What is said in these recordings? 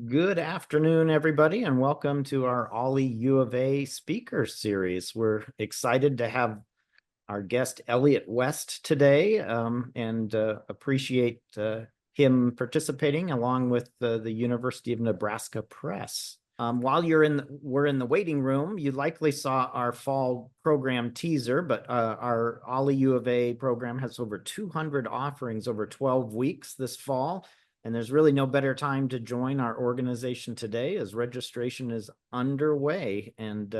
Good afternoon, everybody, and welcome to our Ollie U of A speaker series. We're excited to have our guest Elliott West today, and appreciate him participating along with the University of Nebraska Press. While we're in the waiting room, you likely saw our fall program teaser, but our Ollie U of A program has over 200 offerings over 12 weeks this fall. And there's really no better time to join our organization today as registration is underway. And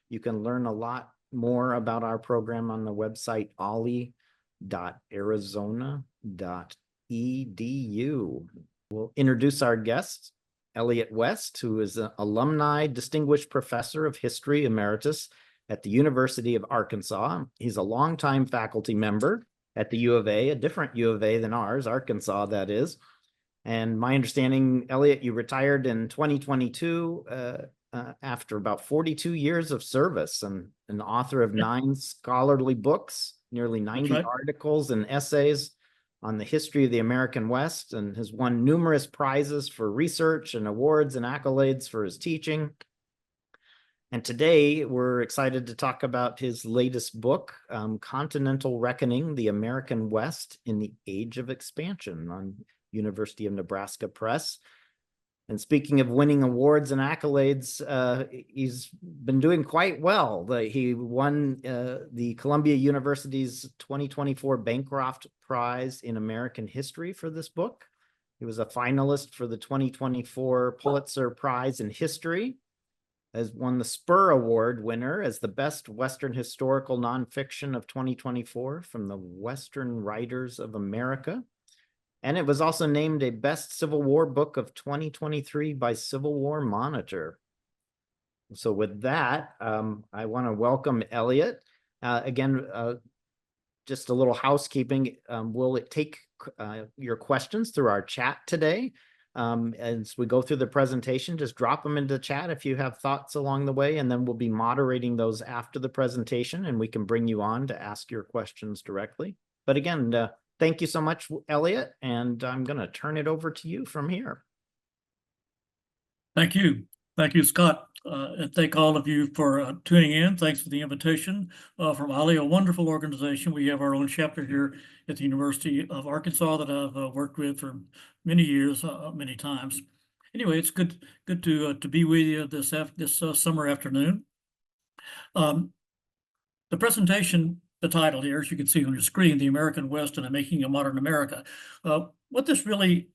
you can learn a lot more about our program on the website ollie.arizona.edu. We'll introduce our guest, Elliott West, who is an alumni distinguished professor of history emeritus at the University of Arkansas. He's a longtime faculty member at the U of A, a different U of A than ours, Arkansas, that is. And my understanding, Elliott, you retired in 2022 after about 42 years of service, and an author of 9 scholarly books, nearly 90 articles and essays on the history of the American West, and has won numerous prizes for research and awards and accolades for his teaching. And today we're excited to talk about his latest book, Continental Reckoning, The American West in the Age of Expansion, on University of Nebraska Press. And speaking of winning awards and accolades, he's been doing quite well. He won the Columbia University's 2024 Bancroft Prize in American History for this book. He was a finalist for the 2024 Pulitzer Prize in History, has won the Spur Award winner as the best Western historical nonfiction of 2024 from the Western Writers of America. And it was also named a best Civil War book of 2023 by Civil War Monitor. So with that, I want to welcome Elliott. Again, just a little housekeeping. We'll take your questions through our chat today. As we go through the presentation, just drop them into the chat if you have thoughts along the way, and then we'll be moderating those after the presentation, and we can bring you on to ask your questions directly. But again, thank you so much, Elliott, and I'm going to turn it over to you from here. Thank you. Thank you, Scott. And thank all of you for tuning in. Thanks for the invitation from Ollie, a wonderful organization. We have our own chapter here at the University of Arkansas that I've worked with for many years, many times. Anyway, it's good to be with you this summer afternoon. The presentation, the title here, as you can see on your screen, The American West and the Making of Modern America. What this really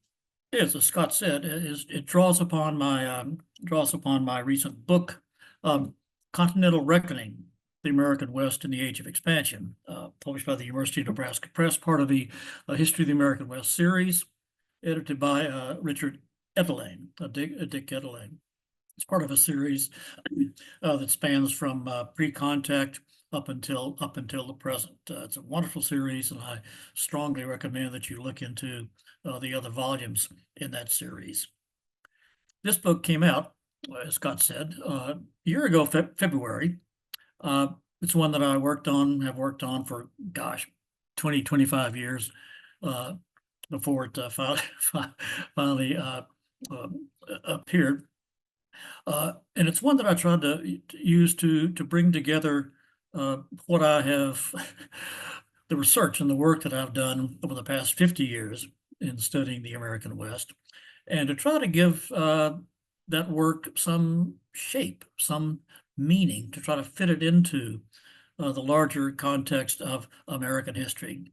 is, as Scott said, is it draws upon my recent book, Continental Reckoning, The American West in the Age of Expansion, published by the University of Nebraska Press, part of the History of the American West series, edited by Richard Etelaine, Dick Etelaine. It's part of a series that spans from pre-contact up until the present. It's a wonderful series, and I strongly recommend that you look into the other volumes in that series. This book came out, as Scott said, a year ago, February. It's one that I have worked on for, 20, 25 years before it finally appeared. And it's one that I tried to use to bring together what I have, the research and the work that I've done over the past 50 years in studying the American West, and to try to give that work some shape, some meaning, to try to fit it into the larger context of American history.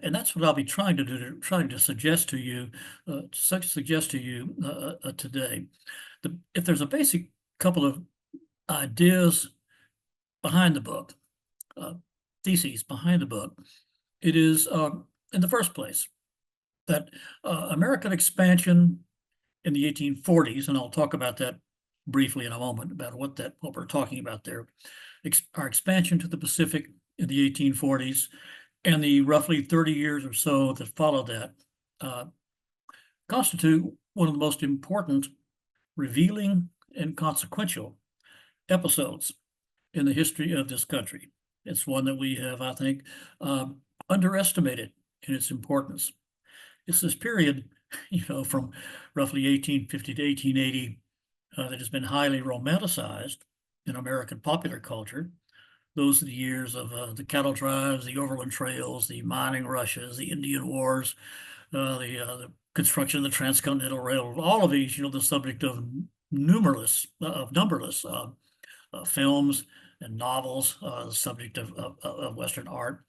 And that's what I'll be trying to suggest to you today. If there's a basic couple of ideas behind the book, theses behind the book, it is, in the first place, that American expansion in the 1840s, and I'll talk about that briefly in a moment, about what we're talking about there, our expansion to the Pacific in the 1840s, and the roughly 30 years or so that followed that, constitute one of the most important, revealing, and consequential episodes in the history of this country. It's one that we have, I think, underestimated in its importance. It's this period from roughly 1850 to 1880, that has been highly romanticized in American popular culture. Those are the years of the cattle drives, the overland trails, the mining rushes, the Indian Wars, the construction of the Transcontinental Railroad. All of these, the subject of numberless films and novels, the subject of Western art.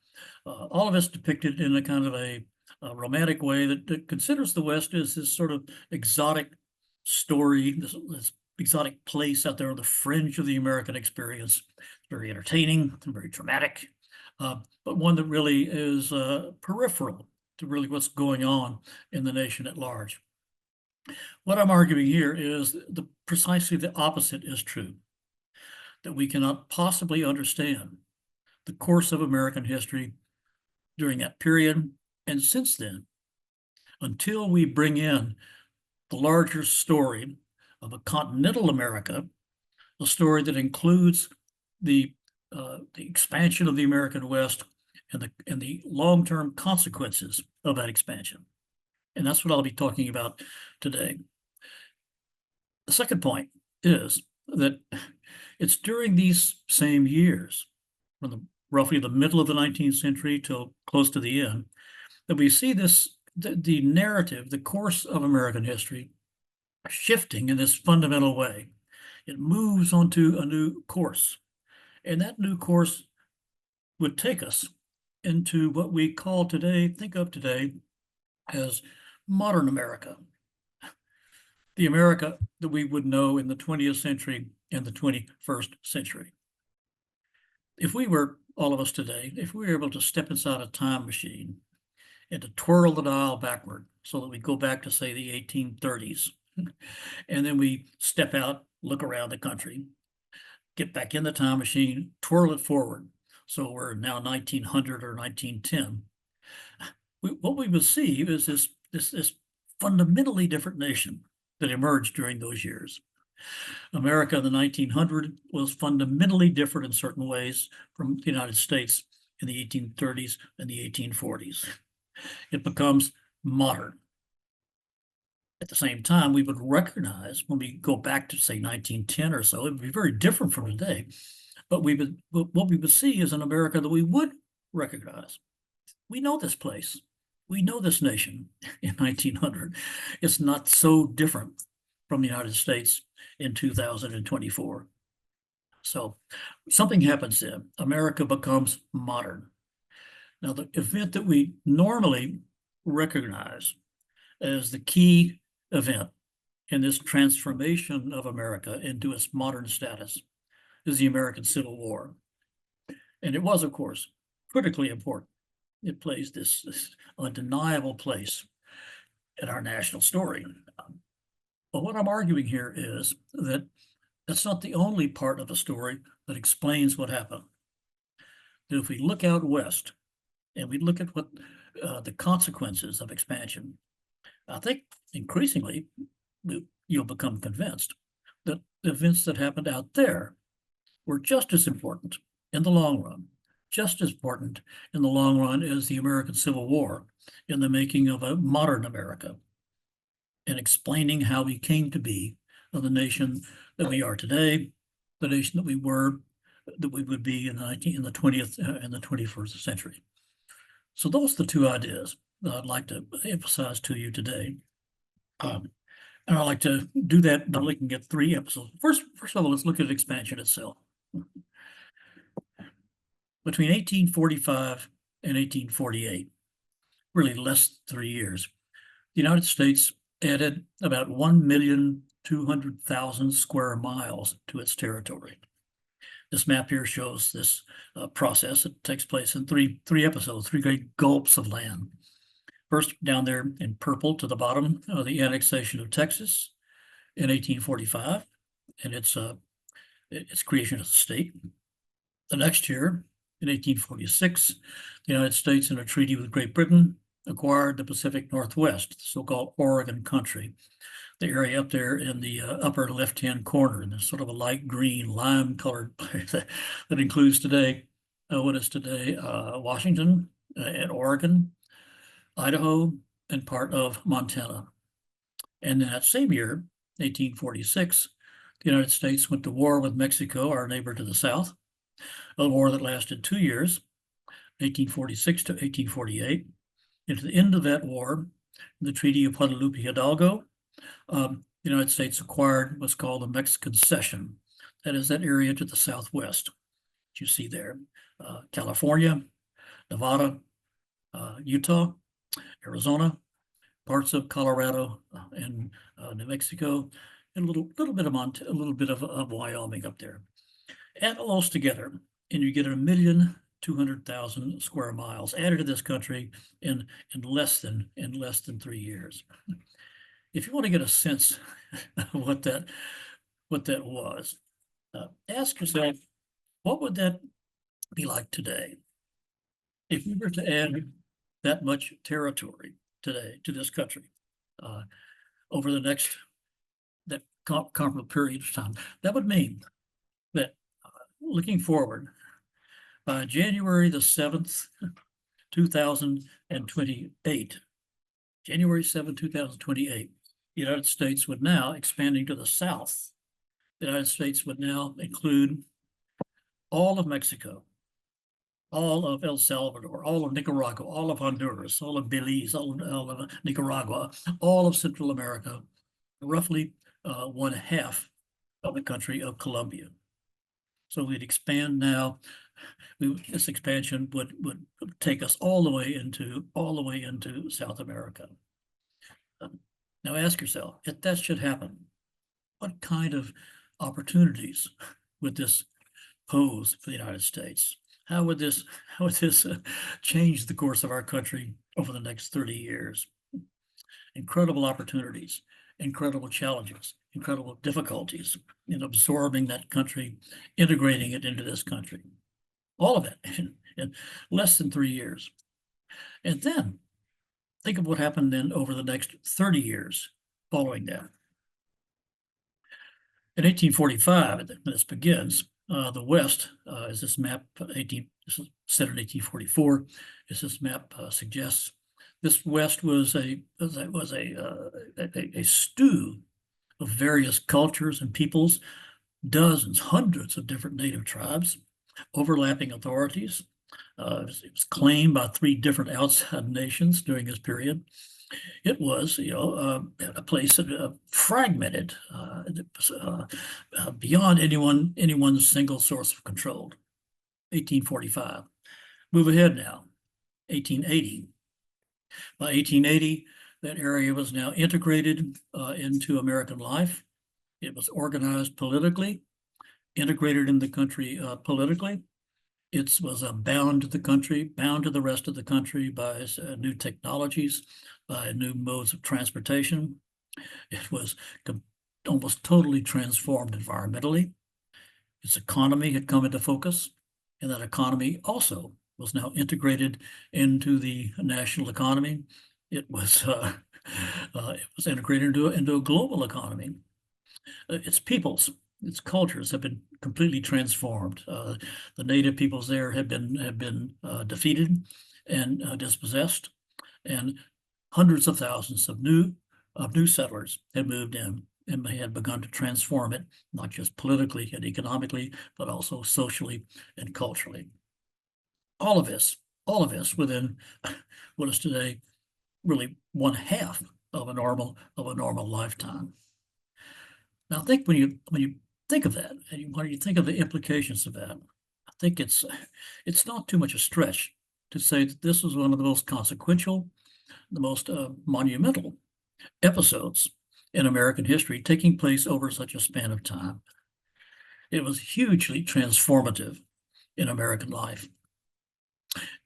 All of it's depicted in a kind of a romantic way that considers the West as this sort of exotic story, this exotic place out there on the fringe of the American experience. It's very entertaining and very dramatic, but one that really is peripheral to really what's going on in the nation at large. What I'm arguing here is precisely the opposite is true, that we cannot possibly understand the course of American history during that period and since then until we bring in the larger story of a continental America, a story that includes the expansion of the American West and the long-term consequences of that expansion. And that's what I'll be talking about today. The second point is that it's during these same years, from roughly the middle of the 19th century till close to the end, that we see the narrative, the course of American history shifting in this fundamental way. It moves onto a new course. And that new course would take us into what we call today, think of today, as modern America. The America that we would know in the 20th century and the 21st century. If we were, all of us today, if we were able to step inside a time machine and to twirl the dial backward so that we go back to, say, the 1830s, and then we step out, look around the country, get back in the time machine, twirl it forward. So we're now 1900 or 1910. What we would see is this fundamentally different nation that emerged during those years. America in the 1900s was fundamentally different in certain ways from the United States in the 1830s and the 1840s. It becomes modern. At the same time, we would recognize when we go back to, say, 1910 or so, it would be very different from today. But what we would see is an America that we would recognize. We know this place. We know this nation in 1900. It's not so different from the United States in 2024. So something happens then. America becomes modern. Now, the event that we normally recognize as the key event in this transformation of America into its modern status is the American Civil War. And it was, of course, critically important. It plays this undeniable place in our national story. But what I'm arguing here is that that's not the only part of the story that explains what happened. That if we look out west and we look at what the consequences of expansion, I think increasingly you'll become convinced that the events that happened out there were just as important in the long run, just as important in the long run as the American Civil War in the making of a modern America and explaining how we came to be the nation that we are today, the nation that we would be in the 20th and the 21st century. So those are the two ideas that I'd like to emphasize to you today. And I'd like to do that by looking at three episodes. First of all, let's look at expansion itself. Between 1845 and 1848, really less than 3 years, the United States added about 1,200,000 square miles to its territory. This map here shows this process. It takes place in three episodes, three great gulps of land. First, down there in purple to the bottom, the annexation of Texas in 1845, and its creation as a state. The next year, in 1846, the United States, in a treaty with Great Britain, acquired the Pacific Northwest, the so-called Oregon country, the area up there in the upper left-hand corner, in this sort of a light green, lime-colored place that includes today, what is today Washington and Oregon, Idaho, and part of Montana. And in that same year, 1846, the United States went to war with Mexico, our neighbor to the south, a war that lasted 2 years, 1846 to 1848. At the end of that war, the Treaty of Guadalupe Hidalgo, the United States acquired what's called the Mexican Cession. That is that area to the southwest that you see there. California, Nevada, Utah, Arizona, parts of Colorado and New Mexico, and a little bit of Wyoming up there. Add all those together, and you get 1,200,000 square miles added to this country in less than 3 years. If you want to get a sense of what that was, ask yourself, what would that be like today if we were to add that much territory today to this country over the next comparable period of time? That would mean that looking forward, by January the 7th, 2028, January 7, 2028, the United States would now, expanding to the south, the United States would now include all of Mexico, all of El Salvador, all of Nicaragua, all of Honduras, all of Belize, all of Nicaragua, all of Central America, roughly 1/2 of the country of Colombia. So we'd expand now. This expansion would take us all the way into South America. Now ask yourself, if that should happen, what kind of opportunities would this pose for the United States? How would this change the course of our country over the next 30 years? Incredible opportunities, incredible challenges, incredible difficulties in absorbing that country, integrating it into this country. All of it in less than 3 years. And then think of what happened then over the next 30 years following that. In 1845, when this begins, the West, as this map, this is set in 1844, as this map suggests, this West was a stew of various cultures and peoples, dozens, hundreds of different native tribes, overlapping authorities. It was claimed by 3 different outside nations during this period. It was, a place that fragmented beyond anyone's single source of control. 1845. Move ahead now, 1880. By 1880, that area was now integrated into American life. It was organized politically, integrated in the country politically. It was bound to the country, bound to the rest of the country by new technologies, by new modes of transportation. It was almost totally transformed environmentally. Its economy had come into focus, and that economy also was now integrated into the national economy. It was integrated into a global economy. Its peoples, its cultures have been completely transformed. The native peoples there have been defeated and dispossessed, and hundreds of thousands of new settlers had moved in and had begun to transform it, not just politically and economically, but also socially and culturally. All of this within what is today really 1/2 of a normal lifetime. Now, think when you think of that, and when you think of the implications of that, I think it's not too much a stretch to say that this was one of the most consequential, the most monumental episodes in American history taking place over such a span of time. It was hugely transformative in American life.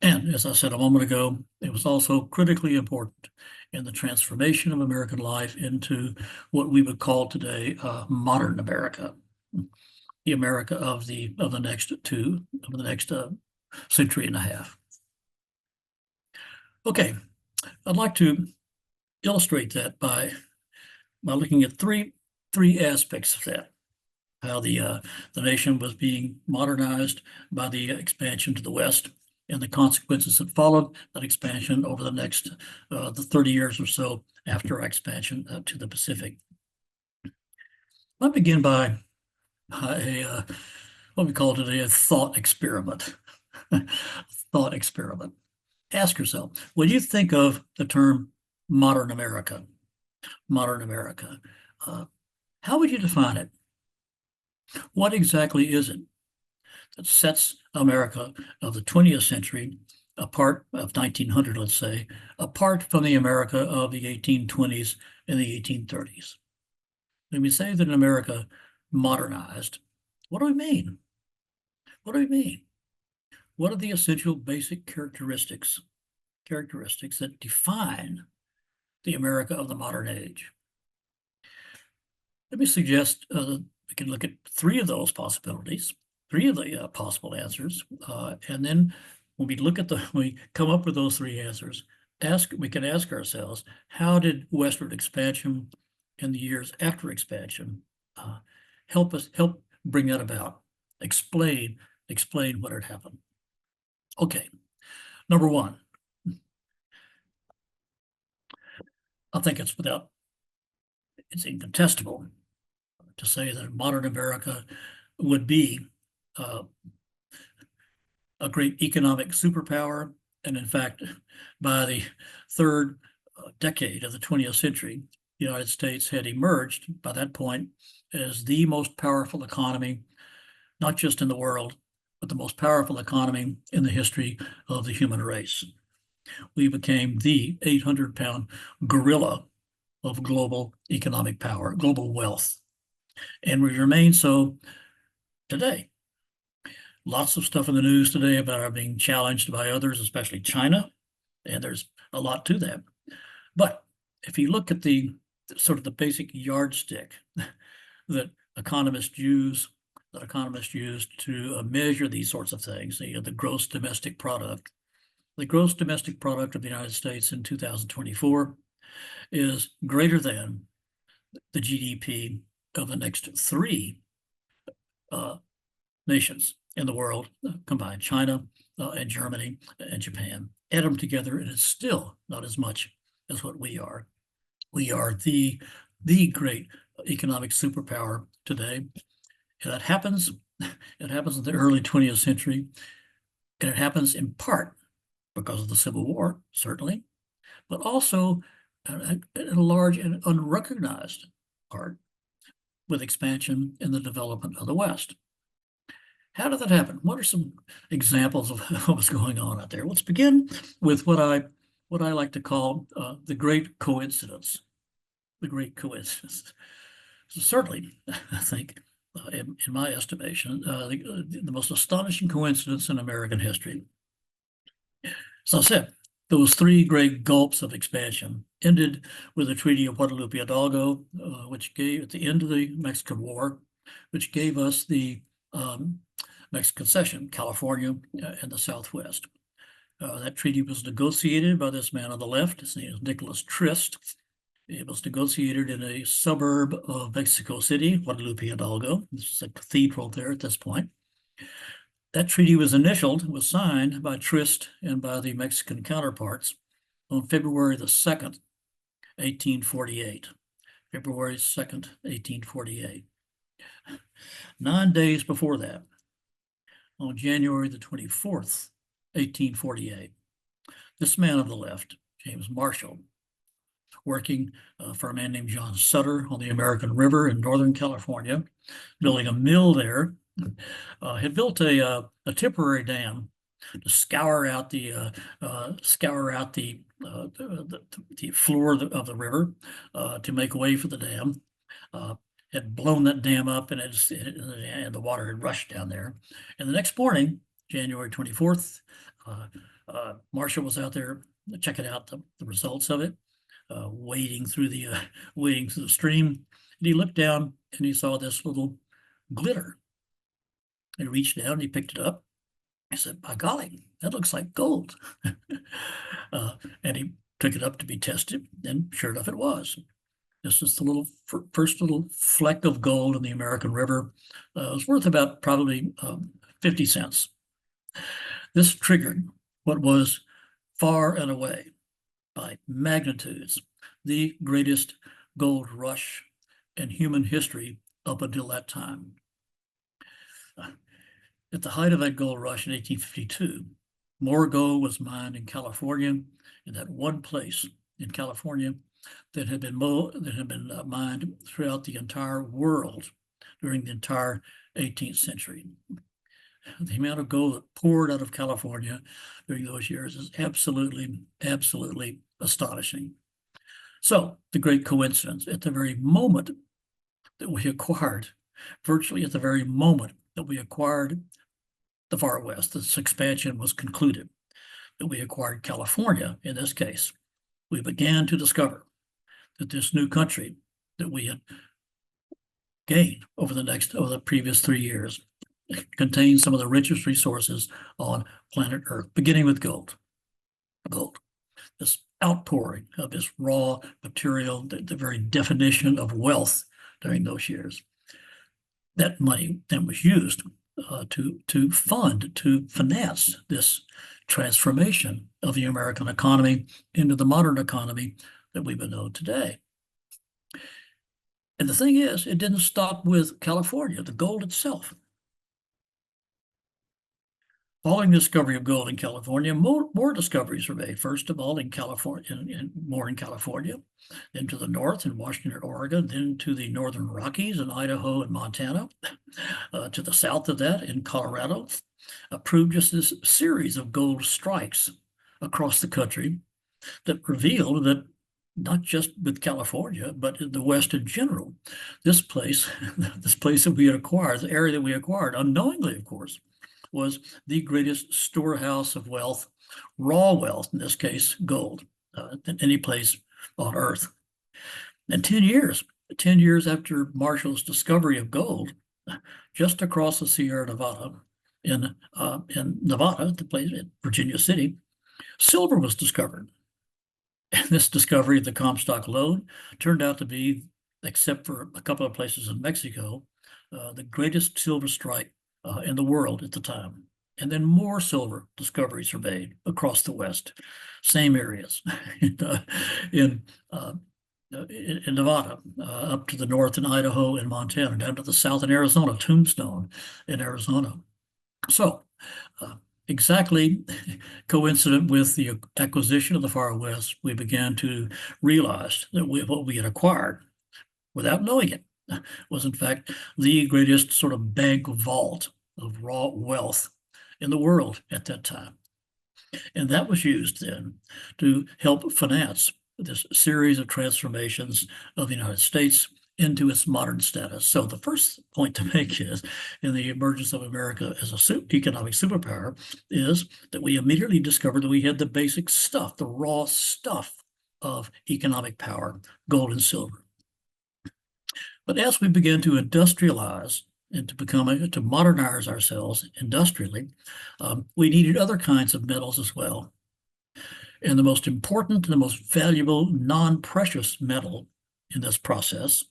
And as I said a moment ago, it was also critically important in the transformation of American life into what we would call today modern America, the America of the next century and a half. Okay, I'd like to illustrate that by looking at three aspects of that. How the nation was being modernized by the expansion to the West, and the consequences that followed that expansion over the next the 30 years or so after our expansion to the Pacific. Let me begin by what we call today a thought experiment. Thought experiment. Ask yourself, when you think of the term modern America, how would you define it? What exactly is it that sets America of the 20th century apart, of 1900, let's say, apart from the America of the 1820s and the 1830s? When we say that in America modernized, what do we mean? What do we mean? What are the essential basic characteristics that define the America of the modern age? Let me suggest that we can look at three of those possibilities, three of the possible answers, and then when we come up with those three answers, we can ask ourselves, how did westward expansion in the years after expansion help bring that about? Explain what had happened. Okay, number one, I think it's incontestable to say that modern America would be a great economic superpower. And in fact, by the third decade of the 20th century, the United States had emerged by that point as the most powerful economy, not just in the world, but the most powerful economy in the history of the human race. We became the 800-pound gorilla of global economic power, global wealth. And we remain so today. Lots of stuff in the news today about our being challenged by others, especially China, and there's a lot to that. But if you look at the sort of the basic yardstick that economists use to measure these sorts of things, the gross domestic product. The gross domestic product of the United States in 2024 is greater than the GDP of the next three nations in the world combined, China and Germany and Japan. Add them together, and it's still not as much as what we are. We are the great economic superpower today. And that happens, it happens in the early 20th century, and it happens in part because of the Civil War, certainly, but also in a large and unrecognized part with expansion and the development of the West. How did that happen? What are some examples of what was going on out there? Let's begin with what I like to call the great coincidence. The great coincidence. So certainly, I think, in my estimation, the most astonishing coincidence in American history. So I said, those three great gulps of expansion ended with the Treaty of Guadalupe Hidalgo, which gave, at the end of the Mexican War, which gave us the Mexican cession, California and the Southwest. That treaty was negotiated by this man on the left. His name is Nicholas Trist. It was negotiated in a suburb of Mexico City, Guadalupe Hidalgo. This is a cathedral there at this point. That treaty was signed by Trist and by the Mexican counterparts on February the 2nd, 1848. February 2nd, 1848. 9 days before that, on January the 24th, 1848, this man on the left, James Marshall, working for a man named John Sutter on the American River in Northern California, building a mill there, had built a temporary dam to scour out the floor of the river to make way for the dam. Had blown that dam up, and the water had rushed down there. And the next morning, January 24th, Marshall was out there checking out the results of it, wading through the stream. And he looked down and he saw this little glitter. He reached down and he picked it up. He said, "By golly, that looks like gold." And he took it up to be tested, and sure enough, it was. This is the first little fleck of gold in the American River. It was worth about probably 50 cents. This triggered what was far and away by magnitudes the greatest gold rush in human history up until that time. At the height of that gold rush in 1852, more gold was mined in California, in that one place in California that had been mined throughout the entire world during the entire 18th century. The amount of gold that poured out of California during those years is absolutely, absolutely astonishing. So the great coincidence, at the very moment that we acquired, virtually at the very moment that we acquired the far west, this expansion was concluded, that we acquired California in this case, we began to discover that this new country that we had gained over the previous 3 years contains some of the richest resources on planet Earth, beginning with gold. Gold, this outpouring of this raw material, the very definition of wealth during those years. That money then was used to finance this transformation of the American economy into the modern economy that we would know today. And the thing is, it didn't stop with California, the gold itself. Following the discovery of gold in California, more discoveries were made. First of all, in California, more in California, then to the north in Washington and Oregon, then to the northern Rockies in Idaho and Montana, to the south of that in Colorado, proved just this series of gold strikes across the country that revealed that not just with California, but in the West in general, this place that we had acquired, the area that we acquired, unknowingly, of course, was the greatest storehouse of wealth, raw wealth, in this case, gold, than any place on Earth. And 10 years after Marshall's discovery of gold, just across the Sierra Nevada, in Nevada, the place in Virginia City, silver was discovered. And this discovery of the Comstock lode turned out to be, except for a couple of places in Mexico, the greatest silver strike in the world at the time. And then more silver discoveries were made across the West, same areas in Nevada, up to the north in Idaho and Montana, down to the south in Arizona, Tombstone in Arizona. So exactly coincident with the acquisition of the far West, we began to realize that what we had acquired, without knowing it, was in fact the greatest sort of bank vault of raw wealth in the world at that time. And that was used then to help finance this series of transformations of the United States into its modern status. So the first point to make is, in the emergence of America as a economic superpower, is that we immediately discovered that we had the basic stuff, the raw stuff of economic power, gold and silver. But as we began to industrialize and to modernize ourselves industrially, we needed other kinds of metals as well. And the most important and the most valuable non-precious metal in this process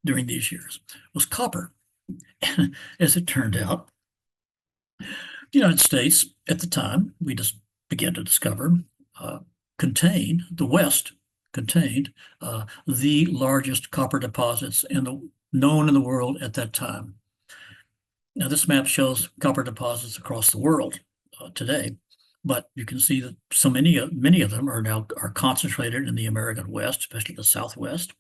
during these years was copper. As it turned out, the United States at the time, we just began to discover, the West contained the largest copper deposits known in the world at that time. Now, this map shows copper deposits across the world today, but you can see that many of them are concentrated in the American West, especially the Southwest.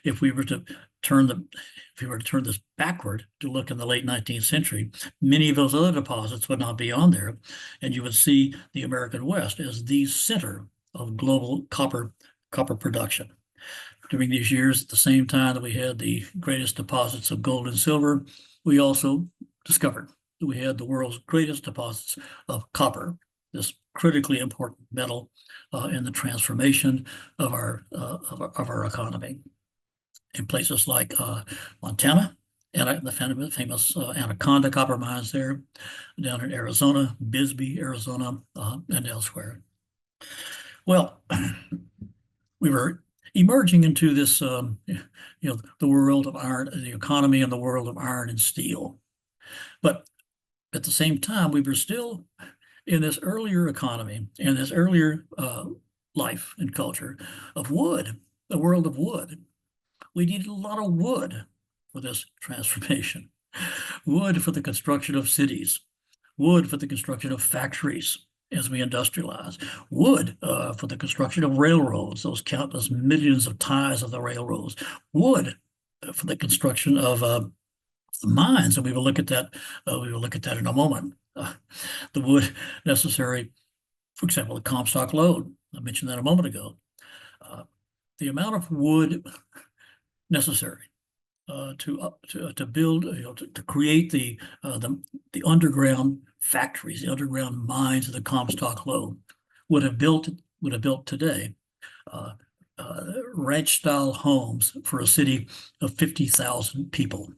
If we were to turn this backward to look in the late 19th century, many of those other deposits would not be on there, and you would see the American West as the center of global copper production. During these years, at the same time that we had the greatest deposits of gold and silver, we also discovered that we had the world's greatest deposits of copper, this critically important metal in the transformation of our economy. In places like Montana, and the famous Anaconda copper mines there, down in Arizona, Bisbee, Arizona, and elsewhere. Well, we were emerging into this, the world of iron, the economy and the world of iron and steel. But at the same time, we were still in this earlier economy, in this earlier life and culture of wood, the world of wood. We needed a lot of wood for this transformation. Wood for the construction of cities, wood for the construction of factories as we industrialize, wood for the construction of railroads, those countless millions of ties of the railroads, wood for the construction of mines, and we will look at that. We will look at that in a moment. The wood necessary, for example, the Comstock lode. I mentioned that a moment ago. The amount of wood necessary to build, to create the underground factories, the underground mines of the Comstock lode would have built today ranch-style homes for a city of 50,000 people.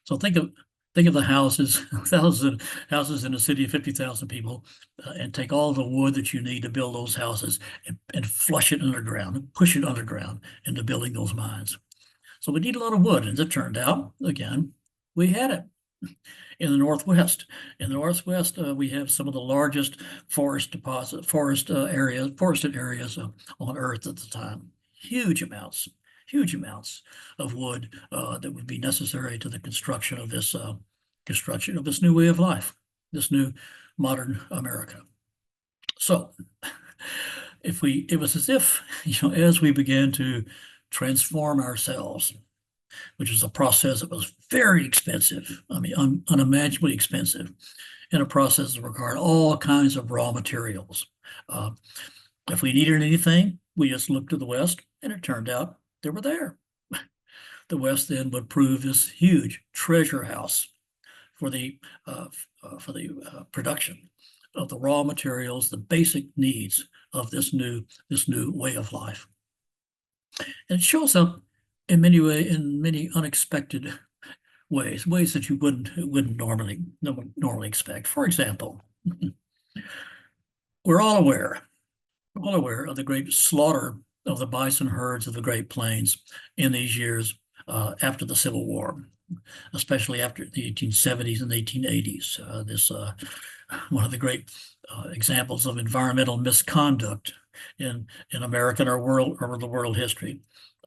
So think of the houses, thousands of houses in a city of 50,000 people, and take all the wood that you need to build those houses and flush it underground, and push it underground into building those mines. So we need a lot of wood, and as it turned out, again, we had it in the Northwest. In the Northwest, we have some of the largest forested areas on Earth at the time. Huge amounts of wood that would be necessary to the construction of this new way of life, this new modern America. So it was as if, as we began to transform ourselves, which is a process that was very expensive, I mean, unimaginably expensive, and a process that required all kinds of raw materials. If we needed anything, we just looked to the West, and it turned out they were there. The West then would prove this huge treasure house for the production of the raw materials, the basic needs of this new way of life. And it shows up in many unexpected ways that you wouldn't normally expect. For example, we're all aware of the great slaughter of the bison herds of the Great Plains in these years after the Civil War, especially after the 1870s and 1880s. This one of the great examples of environmental misconduct in American or the world history.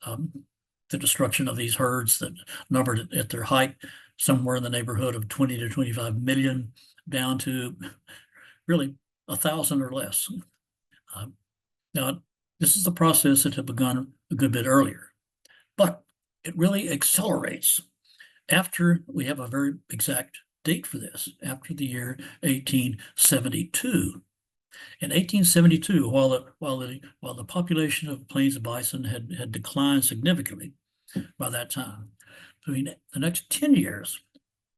The destruction of these herds that numbered at their height somewhere in the neighborhood of 20 to 25 million, down to really 1,000 or less. Now, this is the process that had begun a good bit earlier, but it really accelerates after we have a very exact date for this, after the year 1872. In 1872, while the population of plains bison had declined significantly by that time, between the next 10 years,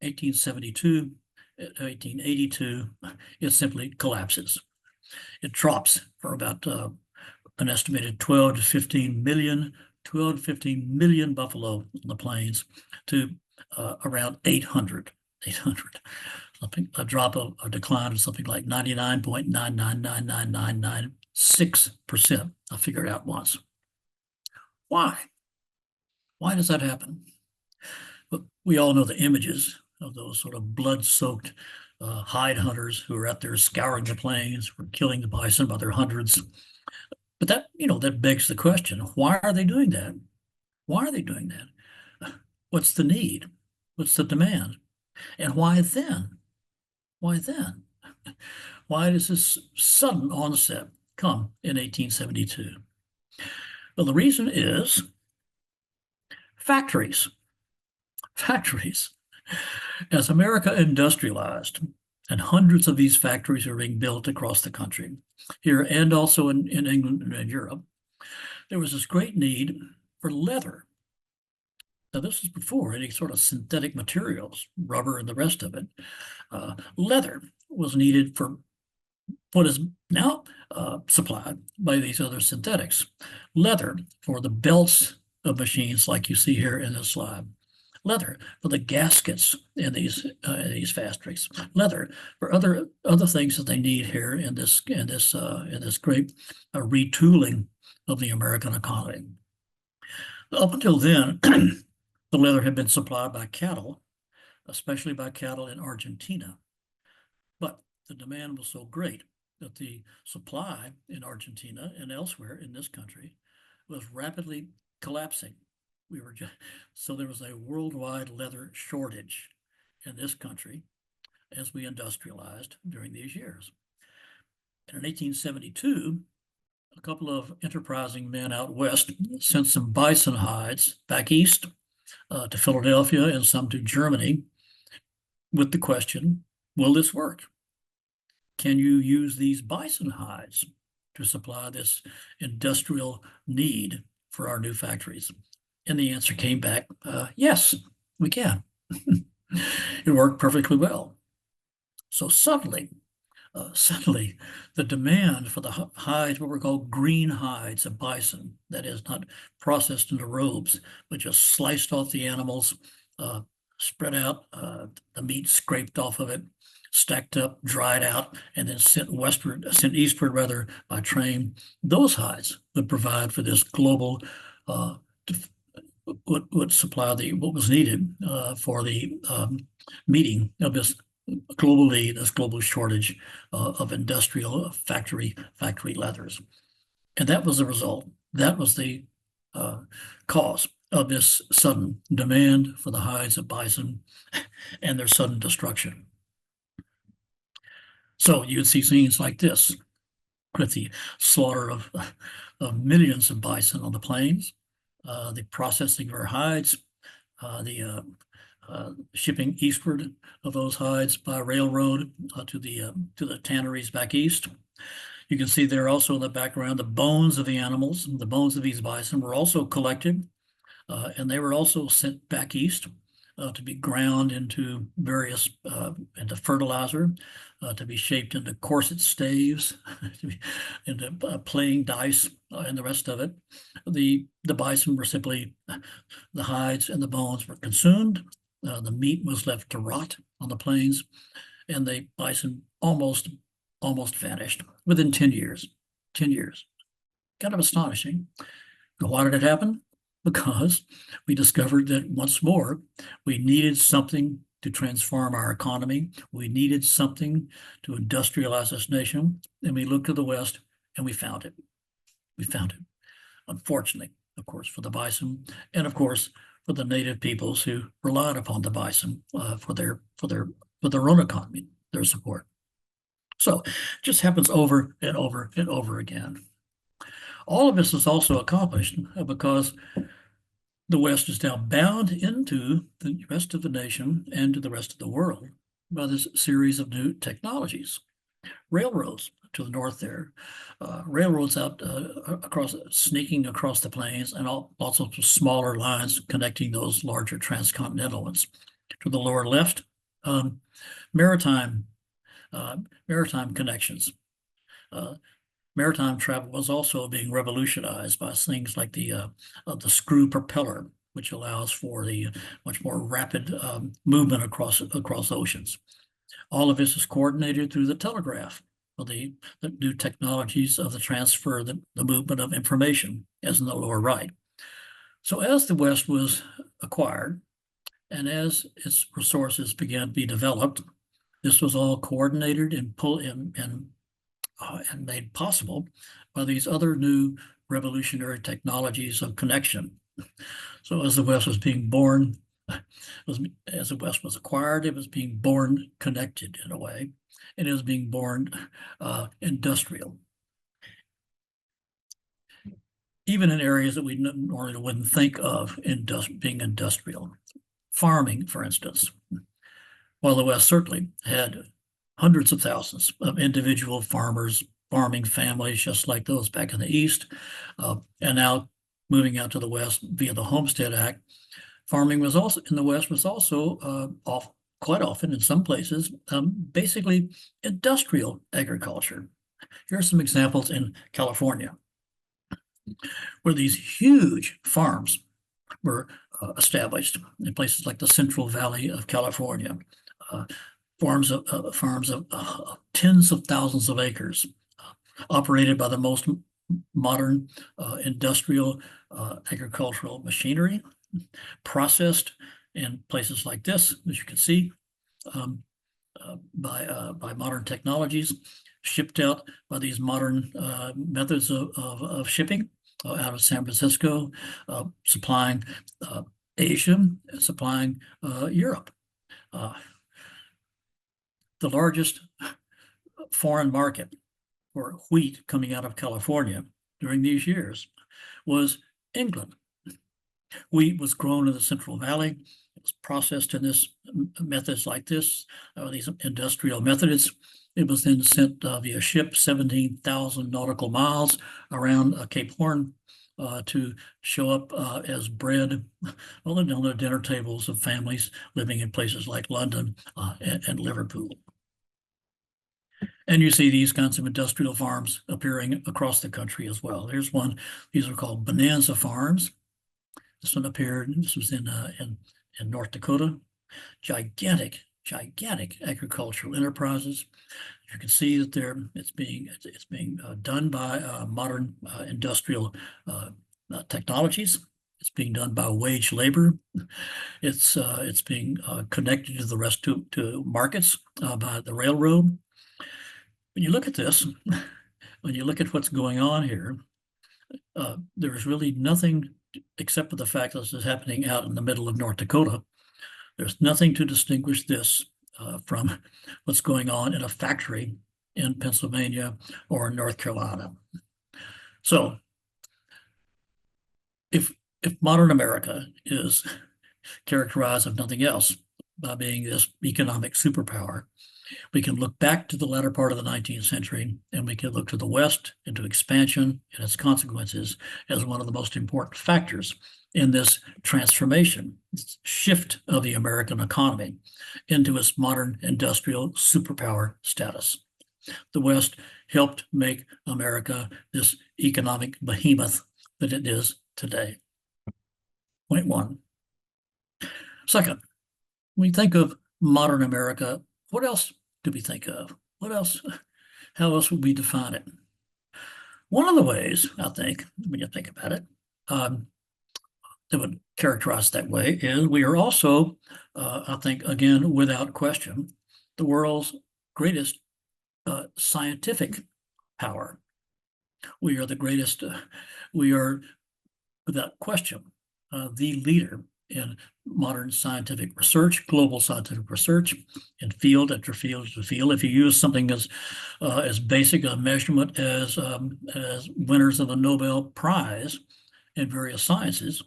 1872, 1882, it simply collapses. It drops for about an estimated 12 to 15 million buffalo in the plains to around 800. A decline of something like 99.999996%. I figured it out once. Why? Why does that happen? But we all know the images of those sort of blood-soaked hide hunters who are out there scouring the plains, or killing the bison by their hundreds. But that begs the question: why are they doing that? Why are they doing that? What's the need? What's the demand? And why then? Why then? Why does this sudden onset come in 1872? Well, the reason is factories. Factories. As America industrialized, and hundreds of these factories are being built across the country, here and also in England and in Europe, there was this great need for leather. Now, this was before any sort of synthetic materials, rubber and the rest of it. Leather was needed for what is now supplied by these other synthetics. Leather for the belts of machines like you see here in this slide. Leather for the gaskets in these factories. Leather for other things that they need here in this great retooling of the American economy. Up until then, the leather had been supplied by cattle, especially by cattle in Argentina. But the demand was so great that the supply in Argentina and elsewhere in this country was rapidly collapsing. So there was a worldwide leather shortage in this country as we industrialized during these years. And in 1872, a couple of enterprising men out west sent some bison hides back east to Philadelphia and some to Germany with the question, will this work? Can you use these bison hides to supply this industrial need for our new factories? And the answer came back, yes, we can. It worked perfectly well. So suddenly, the demand for the hides, what were called green hides of bison, that is not processed into robes, but just sliced off the animals, spread out, the meat scraped off of it, stacked up, dried out, and then sent eastward rather by train. Those hides would provide for this global, would supply what was needed for the meeting of this global shortage of industrial factory leathers. And that was the result. That was the cause of this sudden demand for the hides of bison and their sudden destruction. So you would see scenes like this with the slaughter of millions of bison on the plains, the processing of our hides, the shipping eastward of those hides by railroad to the tanneries back east. You can see there also in the background the bones of the animals. The bones of these bison were also collected, and they were also sent back east to be ground into into fertilizer, to be shaped into corset staves, into playing dice, and the rest of it. The bison were simply, the hides and the bones were consumed. The meat was left to rot on the plains, and the bison almost vanished within 10 years. 10 years. Kind of astonishing. But why did it happen? Because we discovered that once more, we needed something to transform our economy. We needed something to industrialize this nation. And we looked to the West and we found it. We found it. Unfortunately, of course, for the bison, and of course, for the native peoples who relied upon the bison for their own economy, their support. So it just happens over and over and over again. All of this is also accomplished because the West is now bound into the rest of the nation and to the rest of the world by this series of new technologies. Railroads to the north there, railroads out sneaking across the plains, and lots of smaller lines connecting those larger transcontinental ones. To the lower left, maritime connections. Maritime travel was also being revolutionized by things like the screw propeller, which allows for the much more rapid movement across oceans. All of this is coordinated through the telegraph, or the new technologies of the transfer, the movement of information, as in the lower right. So as the West was acquired, and as its resources began to be developed, this was all coordinated and made possible by these other new revolutionary technologies of connection. So as the West was being born, as the West was acquired, it was being born connected in a way, and it was being born industrial. Even in areas that we normally wouldn't think of being industrial. Farming, for instance. While the West certainly had hundreds of thousands of individual farmers, farming families, just like those back in the East, and now moving out to the West via the Homestead Act. Farming was also in the West was also quite often in some places, basically industrial agriculture. Here are some examples in California, where these huge farms were established in places like the Central Valley of California. Farms of tens of thousands of acres, operated by the most modern industrial agricultural machinery, processed in places like this, as you can see, by modern technologies, shipped out by these modern methods of shipping out of San Francisco, supplying Asia, supplying Europe. The largest foreign market for wheat coming out of California during these years was England. Wheat was grown in the Central Valley. It was processed in this methods like this, these industrial methods. It was then sent via ship 17,000 nautical miles around Cape Horn to show up as bread on the dinner tables of families living in places like London and Liverpool. And you see these kinds of industrial farms appearing across the country as well. Here's one. These are called bonanza farms. This one appeared. This was in North Dakota. Gigantic agricultural enterprises. You can see that it's being done by modern industrial technologies. It's being done by wage labor. It's being connected to the rest to markets by the railroad. When you look at this, when you look at what's going on here, there is really nothing except for the fact that this is happening out in the middle of North Dakota. There's nothing to distinguish this from what's going on in a factory in Pennsylvania or North Carolina. So if modern America is characterized, if nothing else, by being this economic superpower, we can look back to the latter part of the 19th century, and we can look to the West and to expansion and its consequences as one of the most important factors in this transformation, this shift of the American economy into its modern industrial superpower status. The West helped make America this economic behemoth that it is today. Point one. Second, when we think of modern America, what else do we think of? What else? How else would we define it? One of the ways, I think, when you think about it, that would characterize that way is we are also, I think, again, without question, the world's greatest scientific power. We are the greatest, we are, without question, the leader in modern scientific research, global scientific research, in field after field after field. If you use something as basic a measurement as winners of the Nobel Prize in various sciences,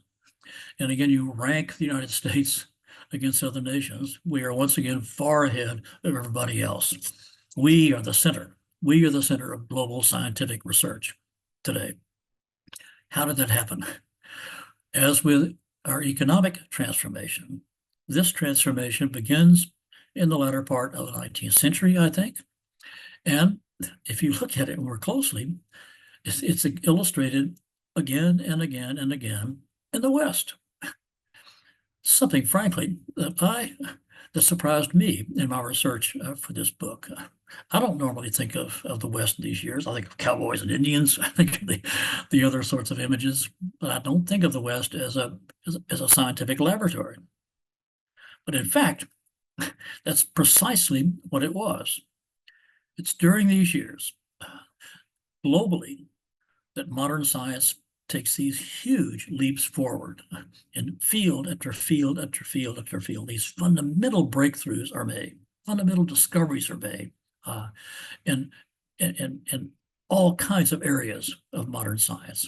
and again, you rank the United States against other nations, we are once again far ahead of everybody else. We are the center. We are the center of global scientific research today. How did that happen? As with our economic transformation, this transformation begins in the latter part of the 19th century, I think. And if you look at it more closely, it's illustrated again and again and again in the West. Something, frankly, that surprised me in my research for this book. I don't normally think of the West in these years. I think of cowboys and Indians. I think of the other sorts of images, but I don't think of the West as a scientific laboratory. But in fact, that's precisely what it was. It's during these years, globally, that modern science takes these huge leaps forward in field after field after field after field. These fundamental breakthroughs are made, fundamental discoveries are made in all kinds of areas of modern science.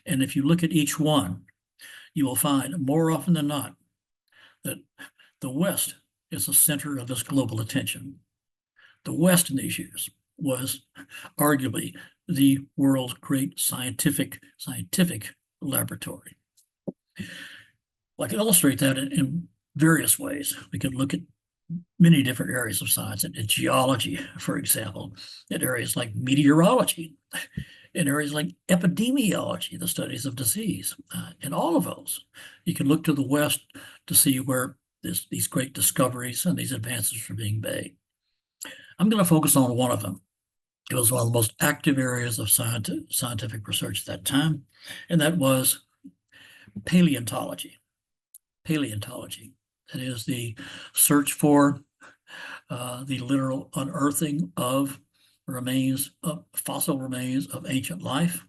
And if you look at each one, you will find more often than not that the West is the center of this global attention. The West in these years was arguably the world's great scientific laboratory. Well, I can illustrate that in various ways. We could look at many different areas of science, in geology, for example, in areas like meteorology, in areas like epidemiology, the studies of disease. In all of those, you can look to the West to see where these great discoveries and these advances are being made. I'm going to focus on one of them. It was one of the most active areas of scientific research at that time, and that was paleontology. Paleontology, that is the search for the literal unearthing of remains, of fossil remains of ancient life,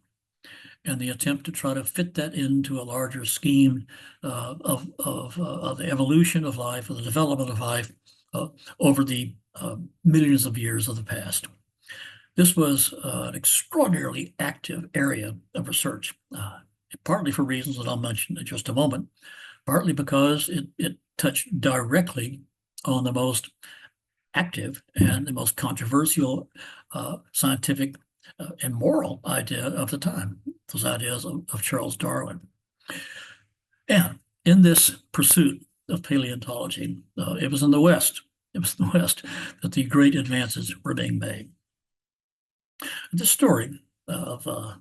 and the attempt to try to fit that into a larger scheme of the evolution of life, of the development of life over the millions of years of the past. This was an extraordinarily active area of research, partly for reasons that I'll mention in just a moment, partly because it touched directly on the most active and the most controversial scientific and moral idea of the time, those ideas of Charles Darwin. And in this pursuit of paleontology, it was in the West that the great advances were being made. This story of an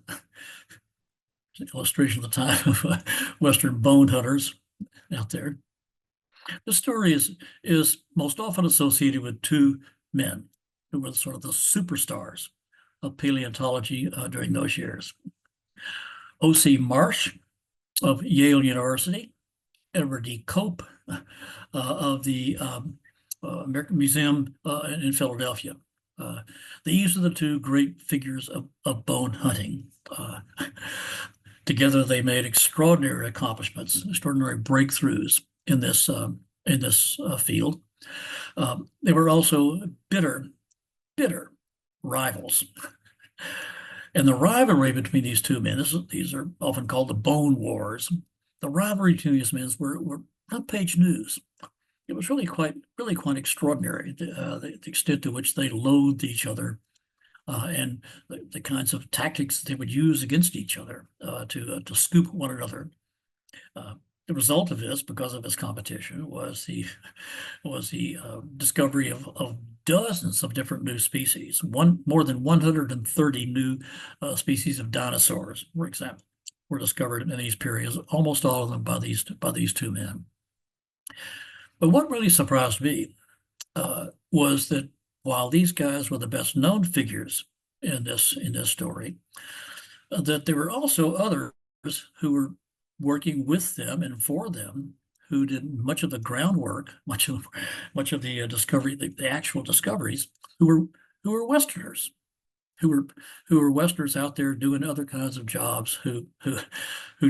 illustration of the time of Western bone hunters out there. The story is most often associated with two men who were sort of the superstars of paleontology during those years. O.C. Marsh of Yale University, Edward D. Cope of the American Museum in Philadelphia. These are the two great figures of bone hunting. Together, they made extraordinary accomplishments, extraordinary breakthroughs in this field. They were also bitter rivals. And the rivalry between these two men, these are often called the bone wars. The rivalry between these men were front-page news. It was really quite extraordinary, the extent to which they loathed each other and the kinds of tactics they would use against each other to scoop one another. The result of this, because of this competition, was the discovery of dozens of different new species. More than 130 new species of dinosaurs, for example, were discovered in these periods. Almost all of them by these two men. But what really surprised me was that while these guys were the best known figures in this story, that there were also others who were working with them and for them, who did much of the groundwork, much of the discovery, the actual discoveries, who were Westerners, who were Westerners out there doing other kinds of jobs, who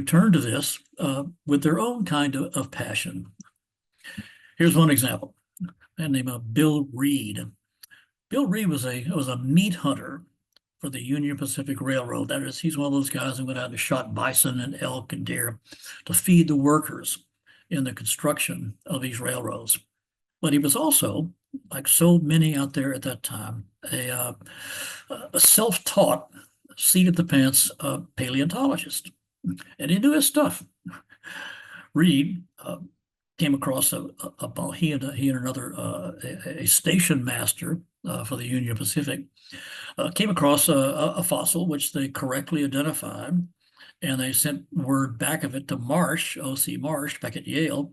turned to this with their own kind of passion. Here's one example, a man named Bill Reed. Bill Reed was a meat hunter for the Union Pacific Railroad. That is, he's one of those guys who went out and shot bison and elk and deer to feed the workers in the construction of these railroads. But he was also, like so many out there at that time, a self-taught, seat-at-the-pants paleontologist. And he knew his stuff. Reed came across he and another a station master for the Union Pacific came across a fossil which they correctly identified, and they sent word back of it to Marsh, O.C. Marsh, back at Yale,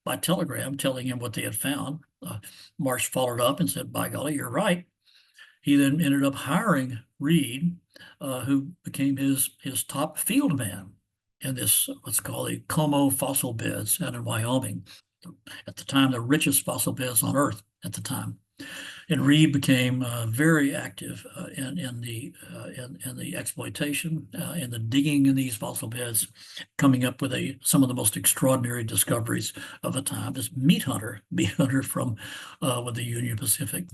by telegram, telling him what they had found. Marsh followed up and said, "By golly, you're right." He then ended up hiring Reed, who became his top field man in this what's called the Como fossil beds out in Wyoming. At the time, the richest fossil beds on Earth at the time. And Reed became very active in the exploitation, in the digging in these fossil beds, coming up with some of the most extraordinary discoveries of the time. This meat hunter from with the Union Pacific.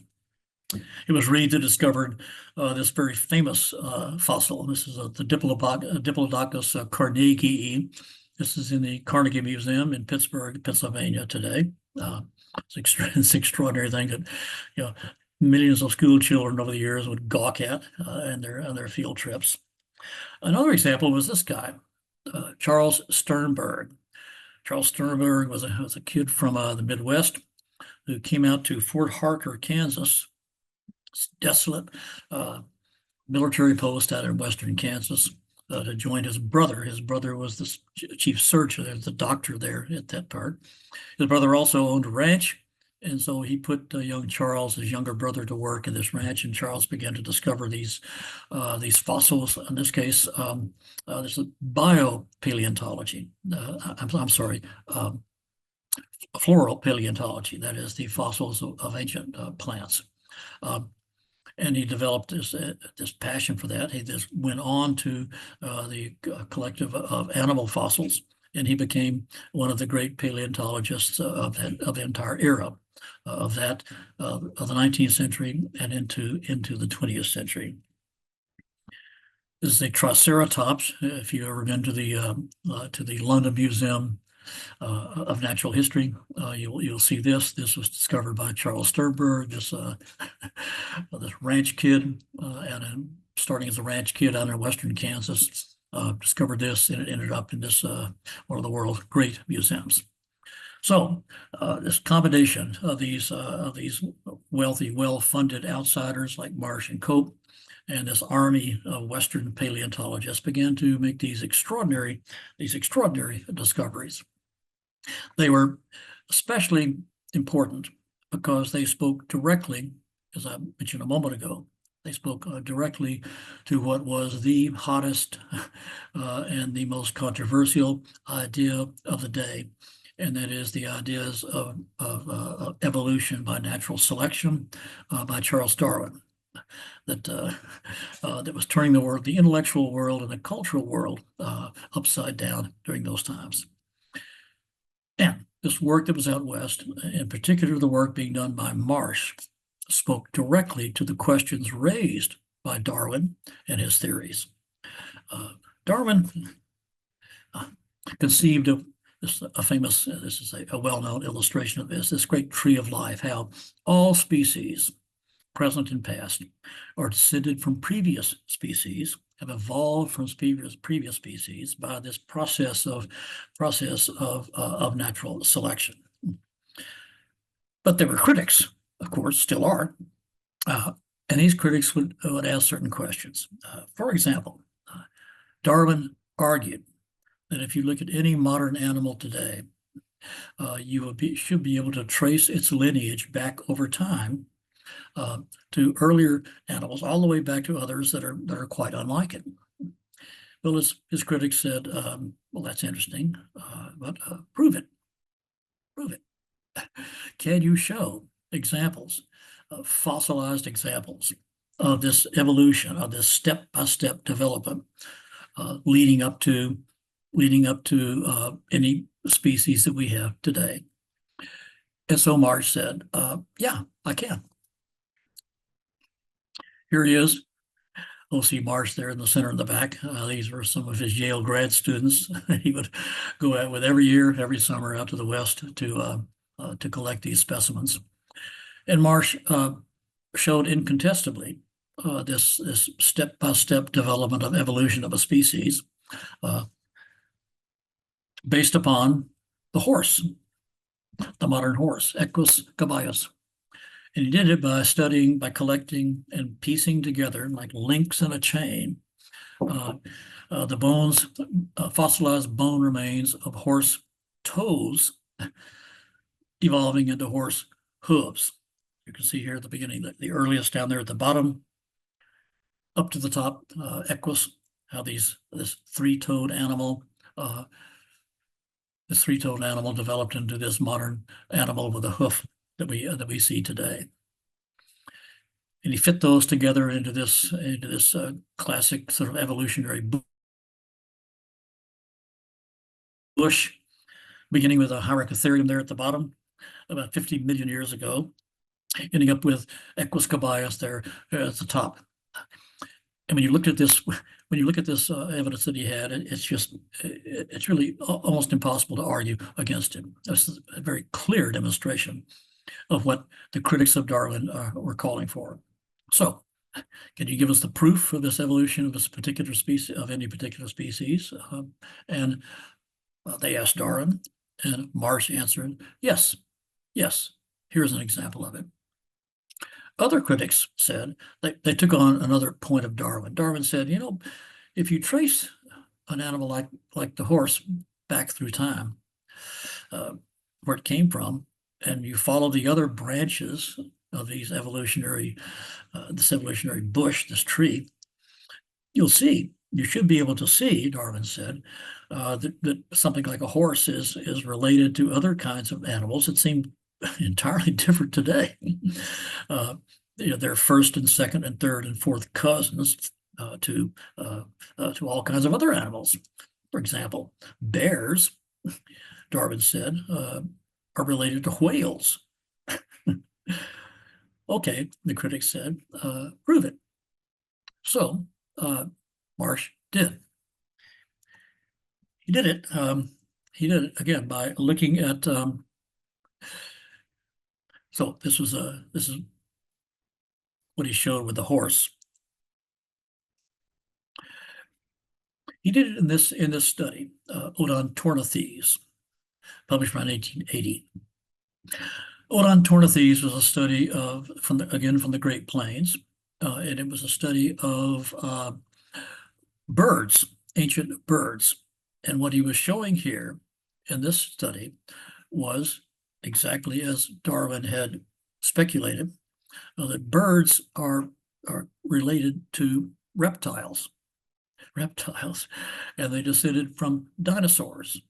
It was Reed that discovered this very famous fossil. This is the Diplodocus carnegii. This is in the Carnegie Museum in Pittsburgh, Pennsylvania today. It's an extraordinary thing that millions of school children over the years would gawk at on their field trips. Another example was this guy, Charles Sternberg. Charles Sternberg was a kid from the Midwest who came out to Fort Harker, Kansas. It's desolate military post out in western Kansas to join his brother. His brother was the chief surgeon, the doctor there at that part. His brother also owned a ranch, and so he put young Charles, his younger brother, to work in this ranch, and Charles began to discover these fossils. In this case, this is biopaleontology. I'm sorry, floral paleontology, that is the fossils of ancient plants. And he developed this passion for that. He just went on to the collective of animal fossils, and he became one of the great paleontologists of the entire era of the 19th century and into the 20th century. This is a Triceratops. If you've ever been to the London Museum of Natural History, you'll see this. This was discovered by Charles Sternberg, this ranch kid, and starting as a ranch kid out in western Kansas, discovered this, and it ended up in this one of the world's great museums. So this combination of these wealthy, well-funded outsiders like Marsh and Cope, and this army of Western paleontologists began to make these extraordinary discoveries. They were especially important because they spoke directly, as I mentioned a moment ago, they spoke directly to what was the hottest and the most controversial idea of the day, and that is the ideas of evolution by natural selection by Charles Darwin, that was turning the world, the intellectual world and the cultural world upside down during those times. And this work that was out west, in particular the work being done by Marsh, spoke directly to the questions raised by Darwin and his theories. Darwin conceived of this is a well-known illustration of this great tree of life, how all species, present and past, are descended from previous species, have evolved from previous species by this process of natural selection. But there were critics, of course, still are, and these critics would ask certain questions. For example, Darwin argued that if you look at any modern animal today, you should be able to trace its lineage back over time to earlier animals, all the way back to others that are quite unlike it. Well, his critics said, well, that's interesting, but prove it. Can you show examples, fossilized examples of this evolution, of this step-by-step development, leading up to any species that we have today? And so Marsh said, yeah, I can. Here he is. We'll see Marsh there in the center in the back. These were some of his Yale grad students. He would go out with every summer out to the West to collect these specimens. And Marsh showed incontestably this step-by-step development of evolution of a species based upon the horse, the modern horse, Equus caballos. And he did it by collecting and piecing together, like links in a chain, the bones, fossilized bone remains of horse toes evolving into horse hooves. You can see here at the beginning, the earliest down there at the bottom, up to the top, Equus, how this three-toed animal developed into this modern animal with a hoof that we see today. And he fit those together into this classic sort of evolutionary bush, beginning with a Hyracotherium there at the bottom, about 50 million years ago, ending up with Equus caballos there at the top. And when you look at this evidence that he had, it's really almost impossible to argue against him. This is a very clear demonstration of what the critics of Darwin were calling for. So, can you give us the proof of this evolution of this particular species, of any particular species? And they asked Darwin, and Marsh answered, yes, here's an example of it. Other critics said, they took on another point of Darwin. Darwin said, if you trace an animal like the horse back through time, where it came from, and you follow the other branches of this evolutionary bush, this tree, you'll see you should be able to see, Darwin said, that something like a horse is related to other kinds of animals that seem entirely different today. They're first and second and third and fourth cousins to all kinds of other animals. For example, bears, Darwin said, are related to whales. Okay, the critics said, prove it. So Marsh did. He did it. He did it again by looking at. So this is what he showed with the horse. He did it in this study, Odontornithes, published around 1880. Odontornithes was a study from the Great Plains, and it was a study of birds, ancient birds. And what he was showing here in this study was exactly as Darwin had speculated, that birds are related to reptiles, and they descended from dinosaurs.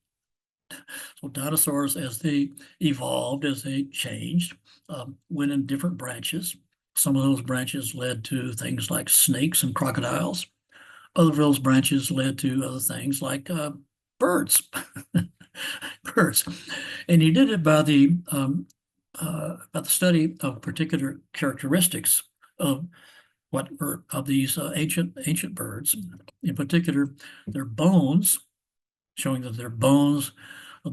So dinosaurs, as they evolved, as they changed, went in different branches. Some of those branches led to things like snakes and crocodiles. Other of those branches led to other things like birds. Birds. And he did it by the study of particular characteristics of these ancient birds. In particular, their bones, showing that the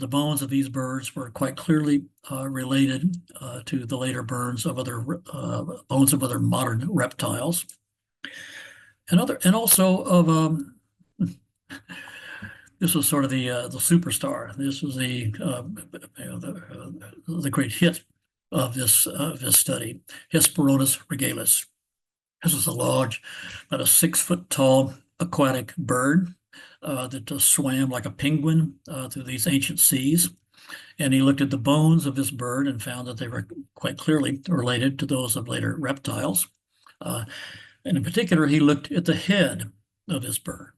bones of these birds were quite clearly related to the later bones of other modern reptiles, and also of this was sort of the superstar. This was the great hit of this study, Hesperornis regalis. This was a large, about a 6-foot tall aquatic bird that swam like a penguin through these ancient seas. And he looked at the bones of this bird and found that they were quite clearly related to those of later reptiles. And in particular, he looked at the head of this bird.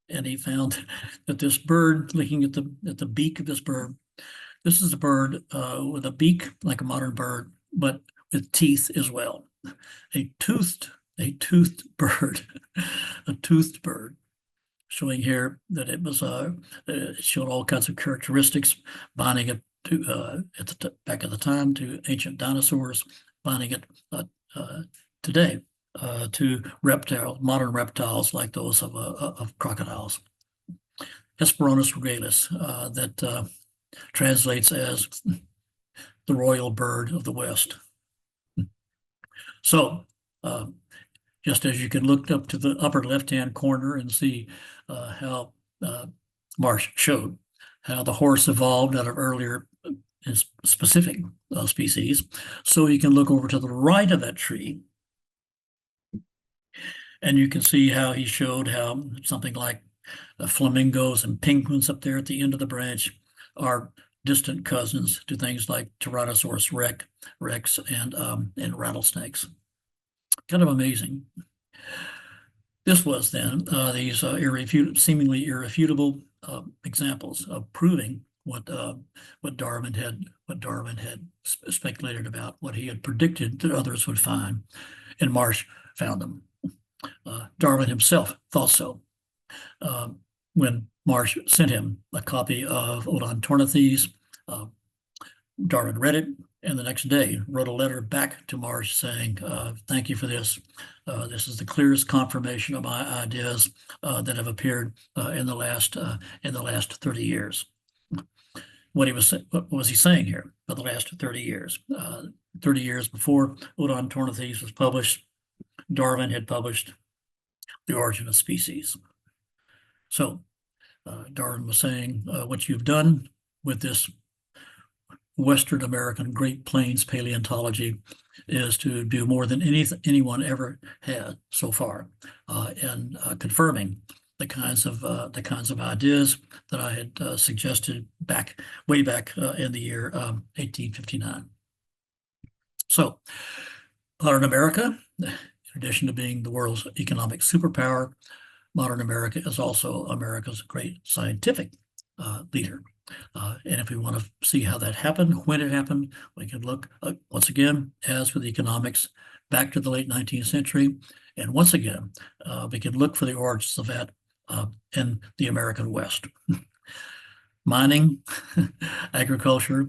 And he found that this bird, looking at the beak of this bird, this is a bird with a beak like a modern bird, but with teeth as well. A toothed bird, a toothed bird, showing here that it showed all kinds of characteristics, binding it to back at the time to ancient dinosaurs, binding it today to modern reptiles like those of crocodiles. Hesperornis regalis, that translates as the royal bird of the West. So, just as you can look up to the upper left-hand corner and see how Marsh showed how the horse evolved out of earlier specific species, so you can look over to the right of that tree, and you can see how he showed how something like flamingos and penguins up there at the end of the branch are distant cousins to things like Tyrannosaurus rex and rattlesnakes. Kind of amazing. This was then these seemingly irrefutable examples of proving what Darwin had speculated about, what he had predicted that others would find, and Marsh found them. Darwin himself thought so. When Marsh sent him a copy of Odontornithes, Darwin read it, and the next day wrote a letter back to Marsh saying, thank you for this. This is the clearest confirmation of my ideas that have appeared in the last 30 years. What was he saying here for the last 30 years? 30 years before Odontornithes was published, Darwin had published The Origin of Species. So Darwin was saying, what you've done with this Western American Great Plains paleontology is to do more than anyone ever had so far, in confirming the kinds of ideas that I had suggested way back in the year 1859. So, modern America, in addition to being the world's economic superpower, modern America is also America's great scientific leader. And if we want to see how that happened, when it happened, we can look once again, as with economics, back to the late 19th century. And once again, we can look for the origins of that in the American West. Mining, agriculture,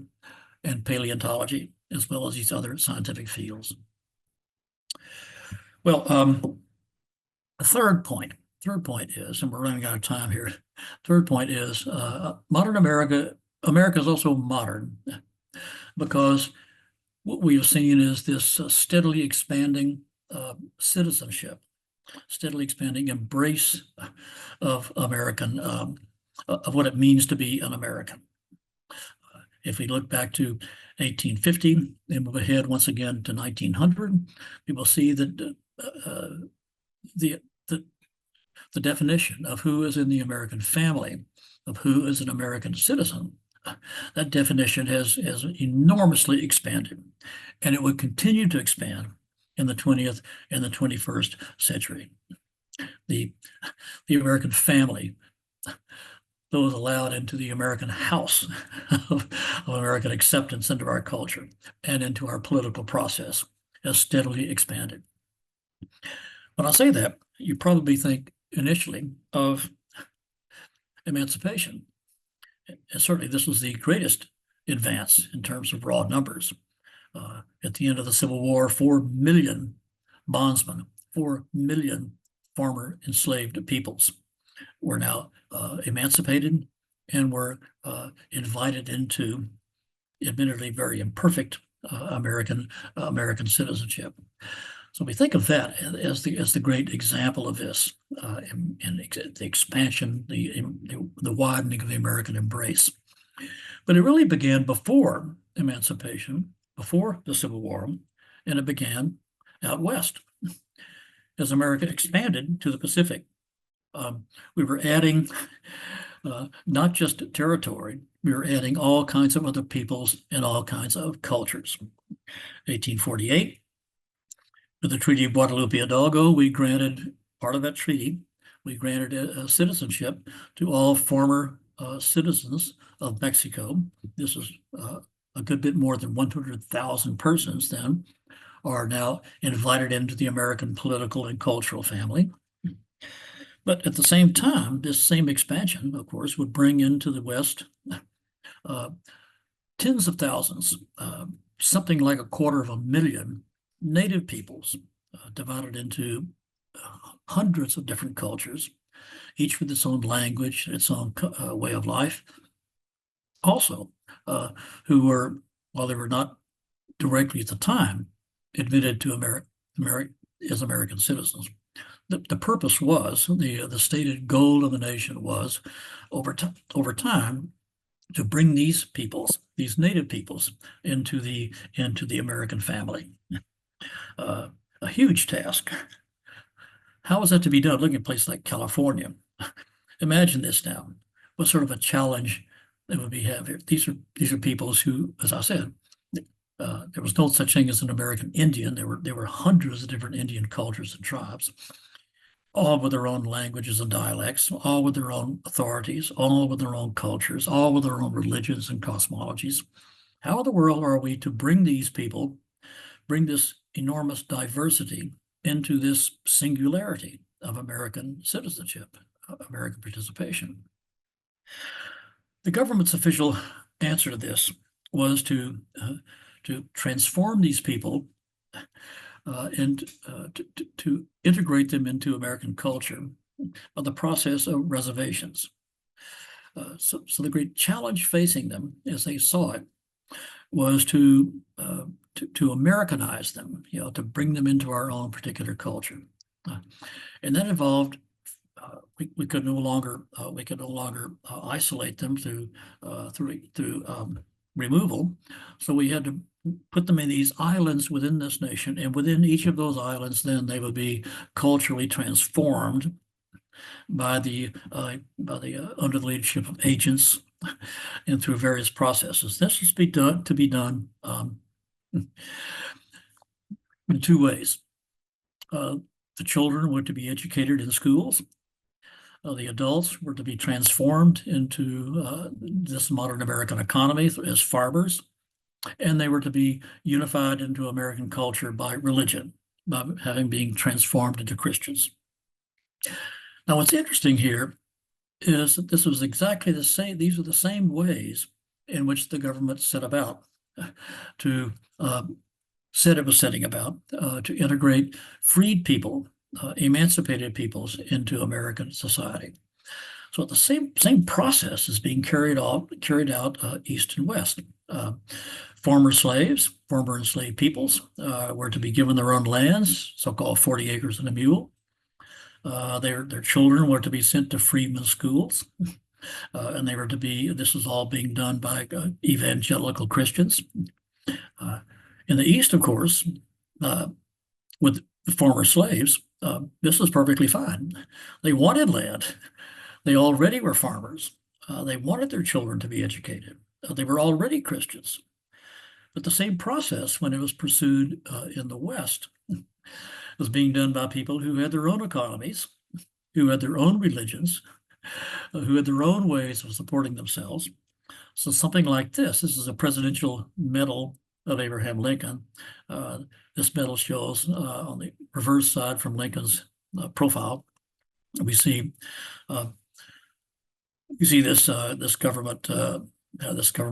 and paleontology, as well as these other scientific fields. Well, the third point is, and we're running out of time here. Third point is modern America. America is also modern because what we have seen is this steadily expanding citizenship, steadily expanding embrace of American, of what it means to be an American. If we look back to 1850 and move ahead once again to 1900, we will see that the definition of who is in the American family, of who is an American citizen, that definition has enormously expanded, and it would continue to expand in the 20th and the 21st century. The American family, those allowed into the American house of American acceptance into our culture and into our political process, has steadily expanded. When I say that, you probably think initially of emancipation. And certainly this was the greatest advance in terms of raw numbers. At the end of the Civil War, 4 million bondsmen, 4 million former enslaved peoples were now emancipated and were invited into, admittedly very imperfect, American citizenship. So we think of that as the great example of this, and the expansion, the widening of the American embrace. But it really began before emancipation, before the Civil War, and it began out west as America expanded to the Pacific. We were adding not just territory, we were adding all kinds of other peoples and all kinds of cultures. 1848, with the Treaty of Guadalupe Hidalgo, we granted, part of that treaty, we granted a citizenship to all former citizens of Mexico. This is a good bit more than 100,000 persons then are now invited into the American political and cultural family. But at the same time, this same expansion, of course, would bring into the West tens of thousands, something like 250,000 native peoples, divided into hundreds of different cultures, each with its own language, its own way of life. Also, who were, while they were not directly at the time admitted to as American citizens, the purpose was, the stated goal of the nation was, over time, to bring these peoples, these native peoples, into the American family. A huge task. How is that to be done? Look at a place like California. Imagine this now. What sort of a challenge that would be have here? These are peoples who, as I said, there was no such thing as an American Indian. There were hundreds of different Indian cultures and tribes, all with their own languages and dialects, all with their own authorities, all with their own cultures, all with their own religions and cosmologies. How in the world are we to bring these people, bring this enormous diversity into this singularity of American citizenship, American participation? The government's official answer to this was to transform these people and to integrate them into American culture by the process of reservations. So the great challenge facing them, as they saw it, was to Americanize them, to bring them into our own particular culture, and that involved we could no longer isolate them through removal. So we had to put them in these islands within this nation, and within each of those islands, then they would be culturally transformed by the under the leadership of agents and through various processes. This is to be done in two ways. The children were to be educated in schools, The adults were to be transformed into this modern American economy as farmers, and they were to be unified into American culture by religion, by having been transformed into Christians. Now, what's interesting here is that this was exactly the same, these are the same ways in which the government set about to setting about to integrate freed people, emancipated peoples into American society. So the same process is being carried out east and west. Former slaves, former enslaved peoples were to be given their own lands, so-called 40 acres and a mule. Their children were to be sent to freedmen's schools, and they were to be, this was all being done by evangelical Christians. In the East, of course, with the former slaves, this was perfectly fine. They wanted land. They already were farmers. They wanted their children to be educated. They were already Christians. But the same process, when it was pursued in the West, was being done by people who had their own economies, who had their own religions, who had their own ways of supporting themselves. So something like this is a presidential medal of Abraham Lincoln. This medal shows on the reverse side from Lincoln's profile, we see this government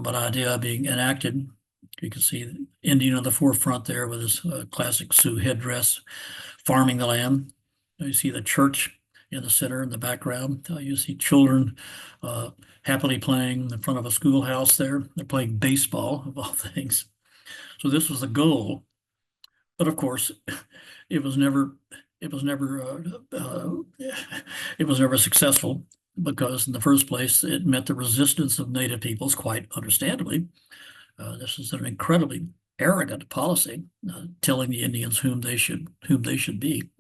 idea being enacted. You can see the Indian on the forefront there with his classic Sioux headdress, farming the land. You see the church in the center in the background. You see children happily playing in front of a schoolhouse there. They're playing baseball, of all things. So this was the goal. But of course, it was never successful, because in the first place, it met the resistance of Native peoples, quite understandably. This is an incredibly arrogant policy, telling the Indians whom they should be,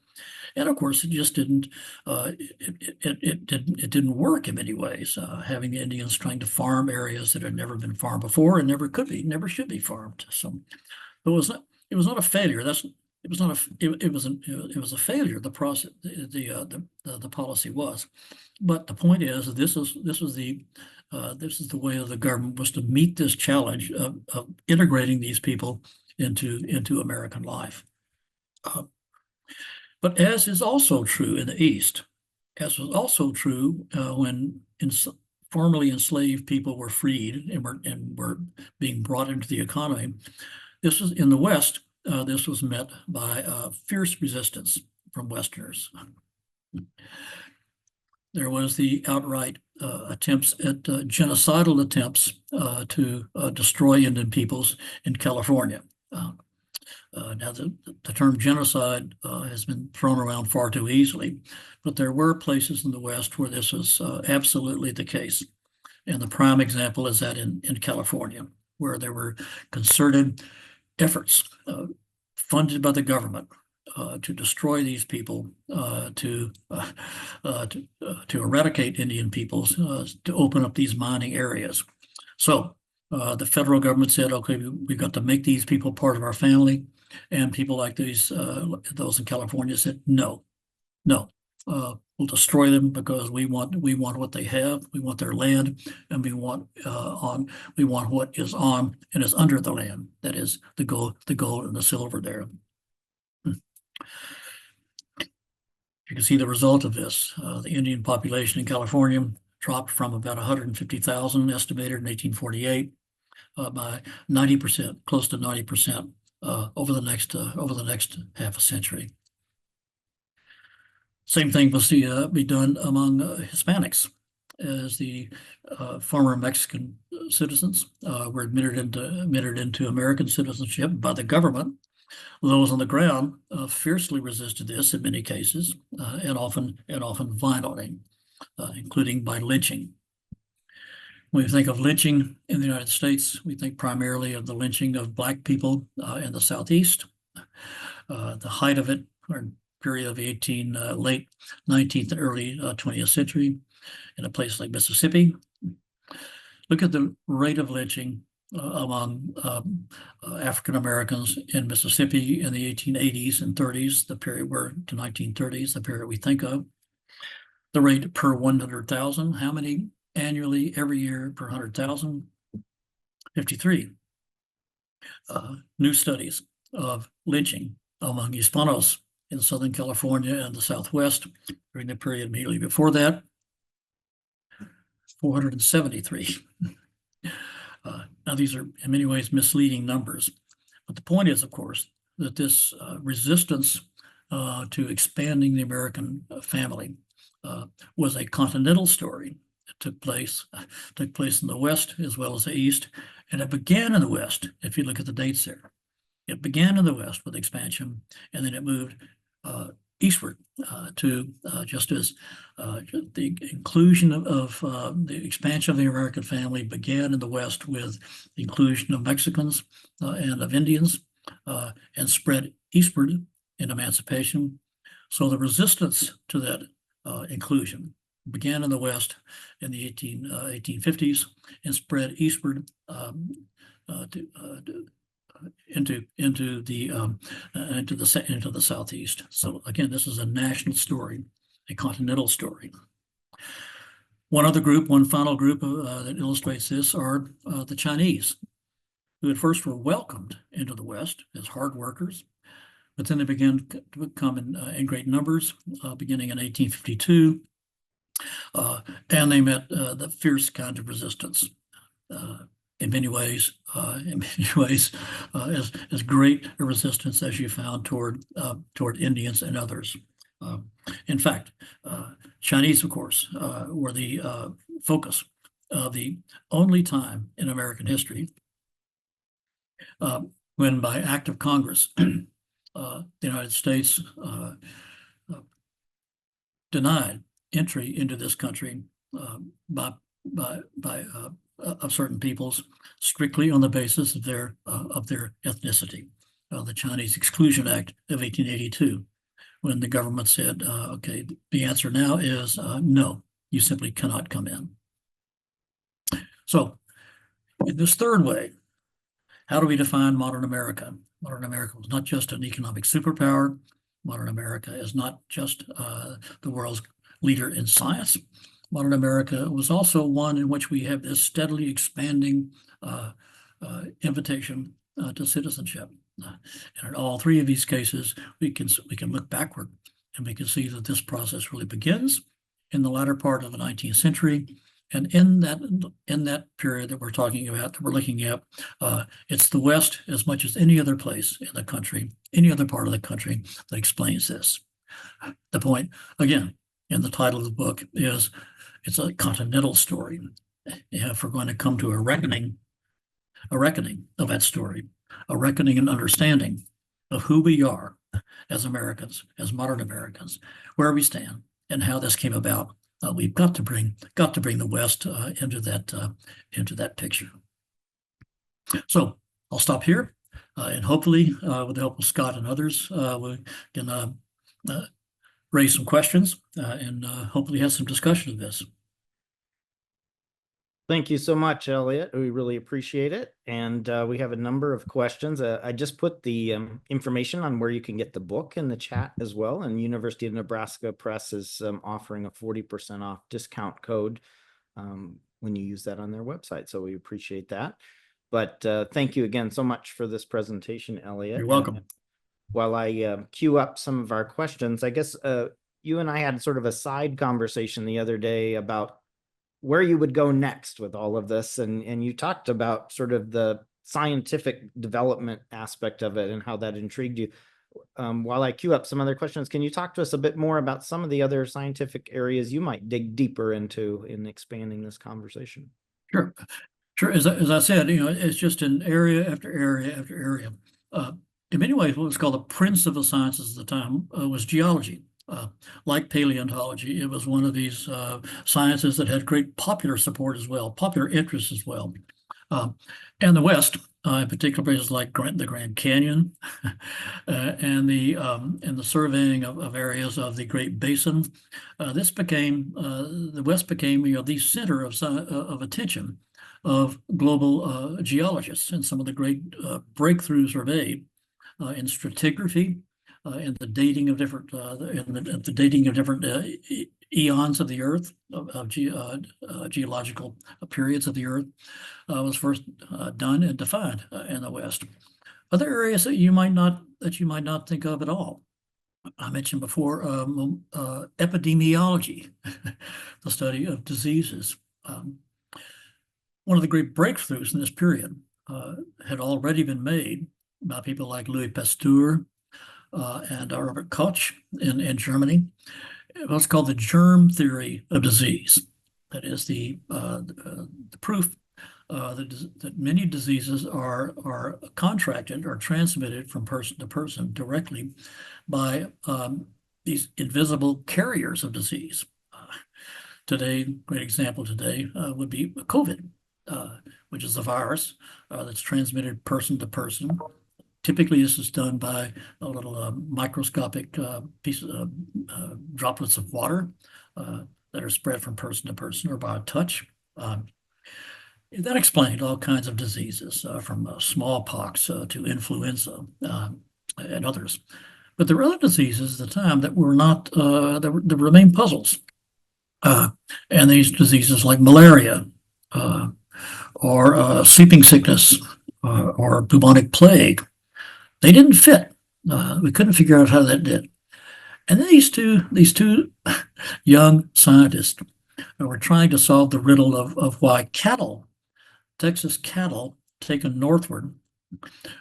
and of course, it just didn't. It didn't work in many ways. Having the Indians trying to farm areas that had never been farmed before and never should be farmed. So it was not a failure. It was a failure. The process, the policy was, but the point is, this is the way of the government was to meet this challenge of integrating these people into American life. But as is also true in the East, as was also true when formerly enslaved people were freed and were being brought into the economy, this was in the West. This was met by fierce resistance from Westerners. There was the outright attempts at genocidal attempts to destroy Indian peoples in California. Now, the term genocide has been thrown around far too easily, but there were places in the West where this was absolutely the case. And the prime example is that in California, where there were concerted efforts funded by the government to destroy these people, to eradicate Indian peoples, to open up these mining areas. So the federal government said, okay, we've got to make these people part of our family. And people like those in California said, no, we'll destroy them because we want what they have, we want their land, and we want what is on and is under the land. That is the gold and the silver there. You can see the result of this. The Indian population in California dropped from about 150,000 estimated in 1848 by 90%, close to 90%. Over the next half a century. Same thing will be done among Hispanics, as the former Mexican citizens were admitted into American citizenship by the government. Those on the ground fiercely resisted this in many cases, and often violently, including by lynching. When we think of lynching in the United States, we think primarily of the lynching of Black people in the Southeast. The height of it, or period of the late 19th and early 20th century, in a place like Mississippi. Look at the rate of lynching among African Americans in Mississippi in the 1880s and 30s, the period to 1930s, the period we think of. the rate per 100,000. How many annually every year per 100,000? 53. New studies of lynching among Hispanos in Southern California and the Southwest during the period immediately before that, 473. Now, these are in many ways misleading numbers, but the point is, of course, that this resistance to expanding the American family was a continental story. It took place in the West as well as the East, and it began in the West. If you look at the dates there, it began in the West with expansion, and then it moved eastward to just as the inclusion of the expansion of the American family began in the West with the inclusion of Mexicans and of Indians and spread eastward in emancipation. So the resistance to that inclusion began in the West in the 1850s and spread eastward into the Southeast. So again, this is a national story, a continental story. One final group that illustrates this are the Chinese, who at first were welcomed into the West as hard workers, but then they began to come in great numbers, beginning in 1852, and they met the fierce kind of resistance. In many ways, as great a resistance as you found toward Indians and others. In fact, Chinese, of course, were the focus of the only time in American history when, by act of Congress, the United States denied entry into this country of certain peoples strictly on the basis of their ethnicity. The Chinese Exclusion Act of 1882, when the government said, okay, the answer now is no, you simply cannot come in. So in this third way, how do we define modern America? Modern America was not just an economic superpower. Modern America is not just the world's leader in science. Modern America was also one in which we have this steadily expanding invitation to citizenship. And in all three of these cases, we can look backward and we can see that this process really begins in the latter part of the 19th century. And in that period that we're talking about, that we're looking at, it's the West as much as any other place in the country, any other part of the country that explains this. The point, again, in the title of the book is it's a continental story. If we're going to come to a reckoning of that story, a reckoning and understanding of who we are as Americans, as modern Americans, where we stand, and how this came about, we've got to bring the West into that picture. So I'll stop here, and hopefully, with the help of Scott and others, we can raise some questions and hopefully have some discussion of this. Thank you so much, Elliott. We really appreciate it. And we have a number of questions. I just put the information on where you can get the book in the chat as well. And University of Nebraska Press is offering a 40% off discount code when you use that on their website. So we appreciate that. But thank you again so much for this presentation, Elliott. You're welcome. While I queue up some of our questions, I guess you and I had sort of a side conversation the other day about where you would go next with all of this. And you talked about sort of the scientific development aspect of it and how that intrigued you. While I queue up some other questions, can you talk to us a bit more about some of the other scientific areas you might dig deeper into in expanding this conversation? Sure. As I said, it's just an area after area after area. In many ways, what was called the prince of the sciences at the time was geology. Like paleontology, it was one of these sciences that had great popular support as well, popular interest as well. And the West, in particular places like the Grand Canyon and the surveying of areas of the Great Basin, the West became the center of attention of global geologists, and some of the great breakthroughs were made in stratigraphy, in the dating of different the dating of different eons of the Earth, of geological periods of the Earth, was first done and defined in the West. Other areas that you might not think of at all. I mentioned before epidemiology, the study of diseases. One of the great breakthroughs in this period had already been made by people like Louis Pasteur and Robert Koch in Germany. What's called the germ theory of disease. That is the proof that many diseases are contracted or transmitted from person to person directly by these invisible carriers of disease. Today, great example today would be COVID, which is a virus that's transmitted person to person. Typically, this is done by a little microscopic pieces of droplets of water that are spread from person to person or by a touch. That explained all kinds of diseases, from smallpox to influenza and others. But there were other diseases at the time that were not, that remained puzzles. And these diseases like malaria or sleeping sickness or bubonic plague, they didn't fit. We couldn't figure out how that did. And then these two young scientists were trying to solve the riddle of why cattle, Texas cattle taken northward,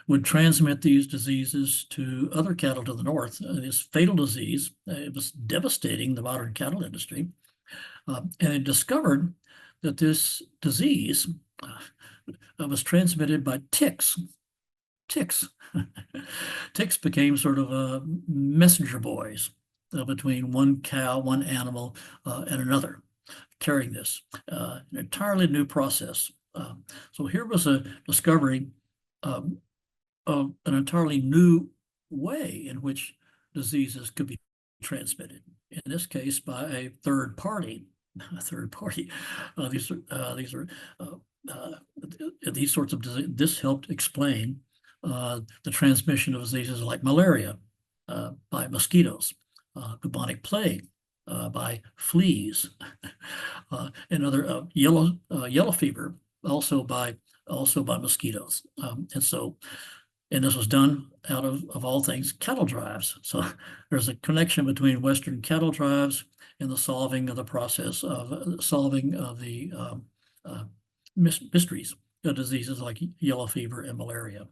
would transmit these diseases to other cattle to the north. This fatal disease, it was devastating the modern cattle industry. And they discovered that this disease was transmitted by ticks. Ticks. Ticks became sort of messenger boys between one cow, one animal, and another, carrying this. An entirely new process. So here was a discovery of an entirely new way in which diseases could be transmitted. In this case, by a third party. These sorts of diseases. This helped explain the transmission of diseases like malaria by mosquitoes, bubonic plague by fleas, and other yellow fever also by mosquitoes. And this was done out of all things cattle drives. So there's a connection between Western cattle drives and the solving of the process of solving of the mysteries of diseases like yellow fever and malaria.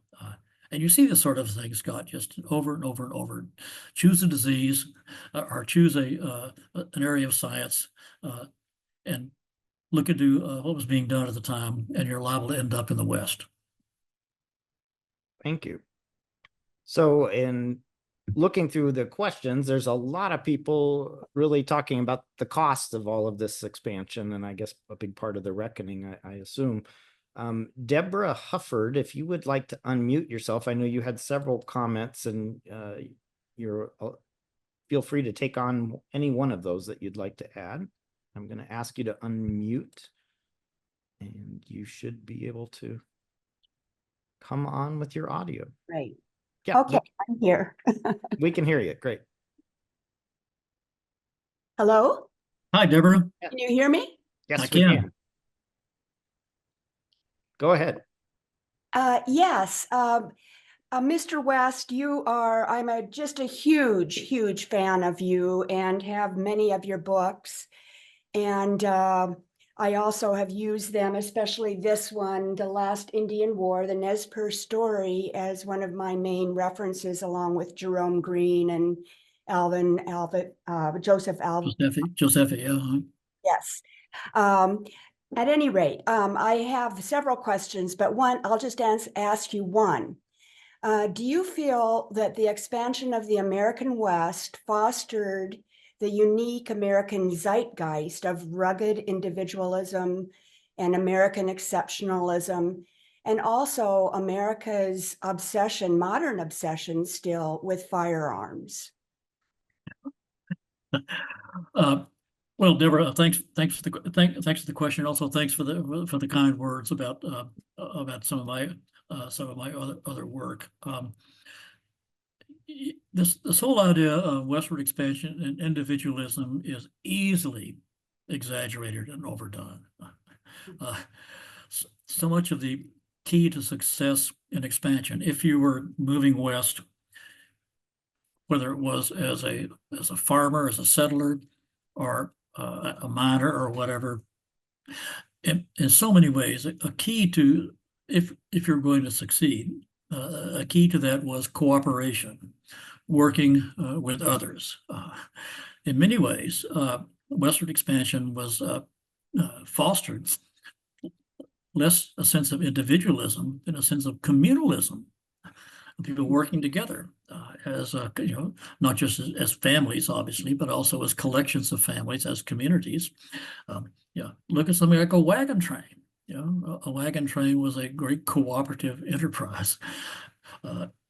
And you see this sort of thing, Scott, just over and over and over. Choose a disease or choose an area of science and look into what was being done at the time, and you're liable to end up in the West. Thank you. So in looking through the questions, there's a lot of people really talking about the cost of all of this expansion, and I guess a big part of the reckoning, I assume. Deborah Hufford, if you would like to unmute yourself, I know you had several comments, and you're feel free to take on any one of those that you'd like to add. I'm going to ask you to unmute, and you should be able to come on with your audio. Great. Yeah. Okay, I'm here. We can hear you. Great. Hello? Hi, Deborah. Can you hear me? Yes, I we can. can. Go ahead. Yes. Mr. West, I'm just a huge fan of you and have many of your books. And I also have used them, especially this one, The Last Indian War, the Nez Perce story, as one of my main references, along with Jerome Green and Joseph Alvin. Joseph, yeah. Yes. At any rate, I have several questions, but I'll just ask you one. Do you feel that the expansion of the American West fostered the unique American zeitgeist of rugged individualism and American exceptionalism, and also America's modern obsession still with firearms? Well, Deborah, thanks for the question. Also, thanks for the kind words about some of my other work. this whole idea of westward expansion and individualism is easily exaggerated and overdone. So much of the key to success in expansion, if you were moving west, whether it was as a farmer, as a settler, or a miner or whatever, in so many ways, a key to, if you're going to succeed, a key to that was cooperation, working with others. In many ways, westward expansion was fostered less a sense of individualism than a sense of communalism, people working together as not just as families, obviously, but also as collections of families, as communities. Look at something like a wagon train. A wagon train was a great cooperative enterprise.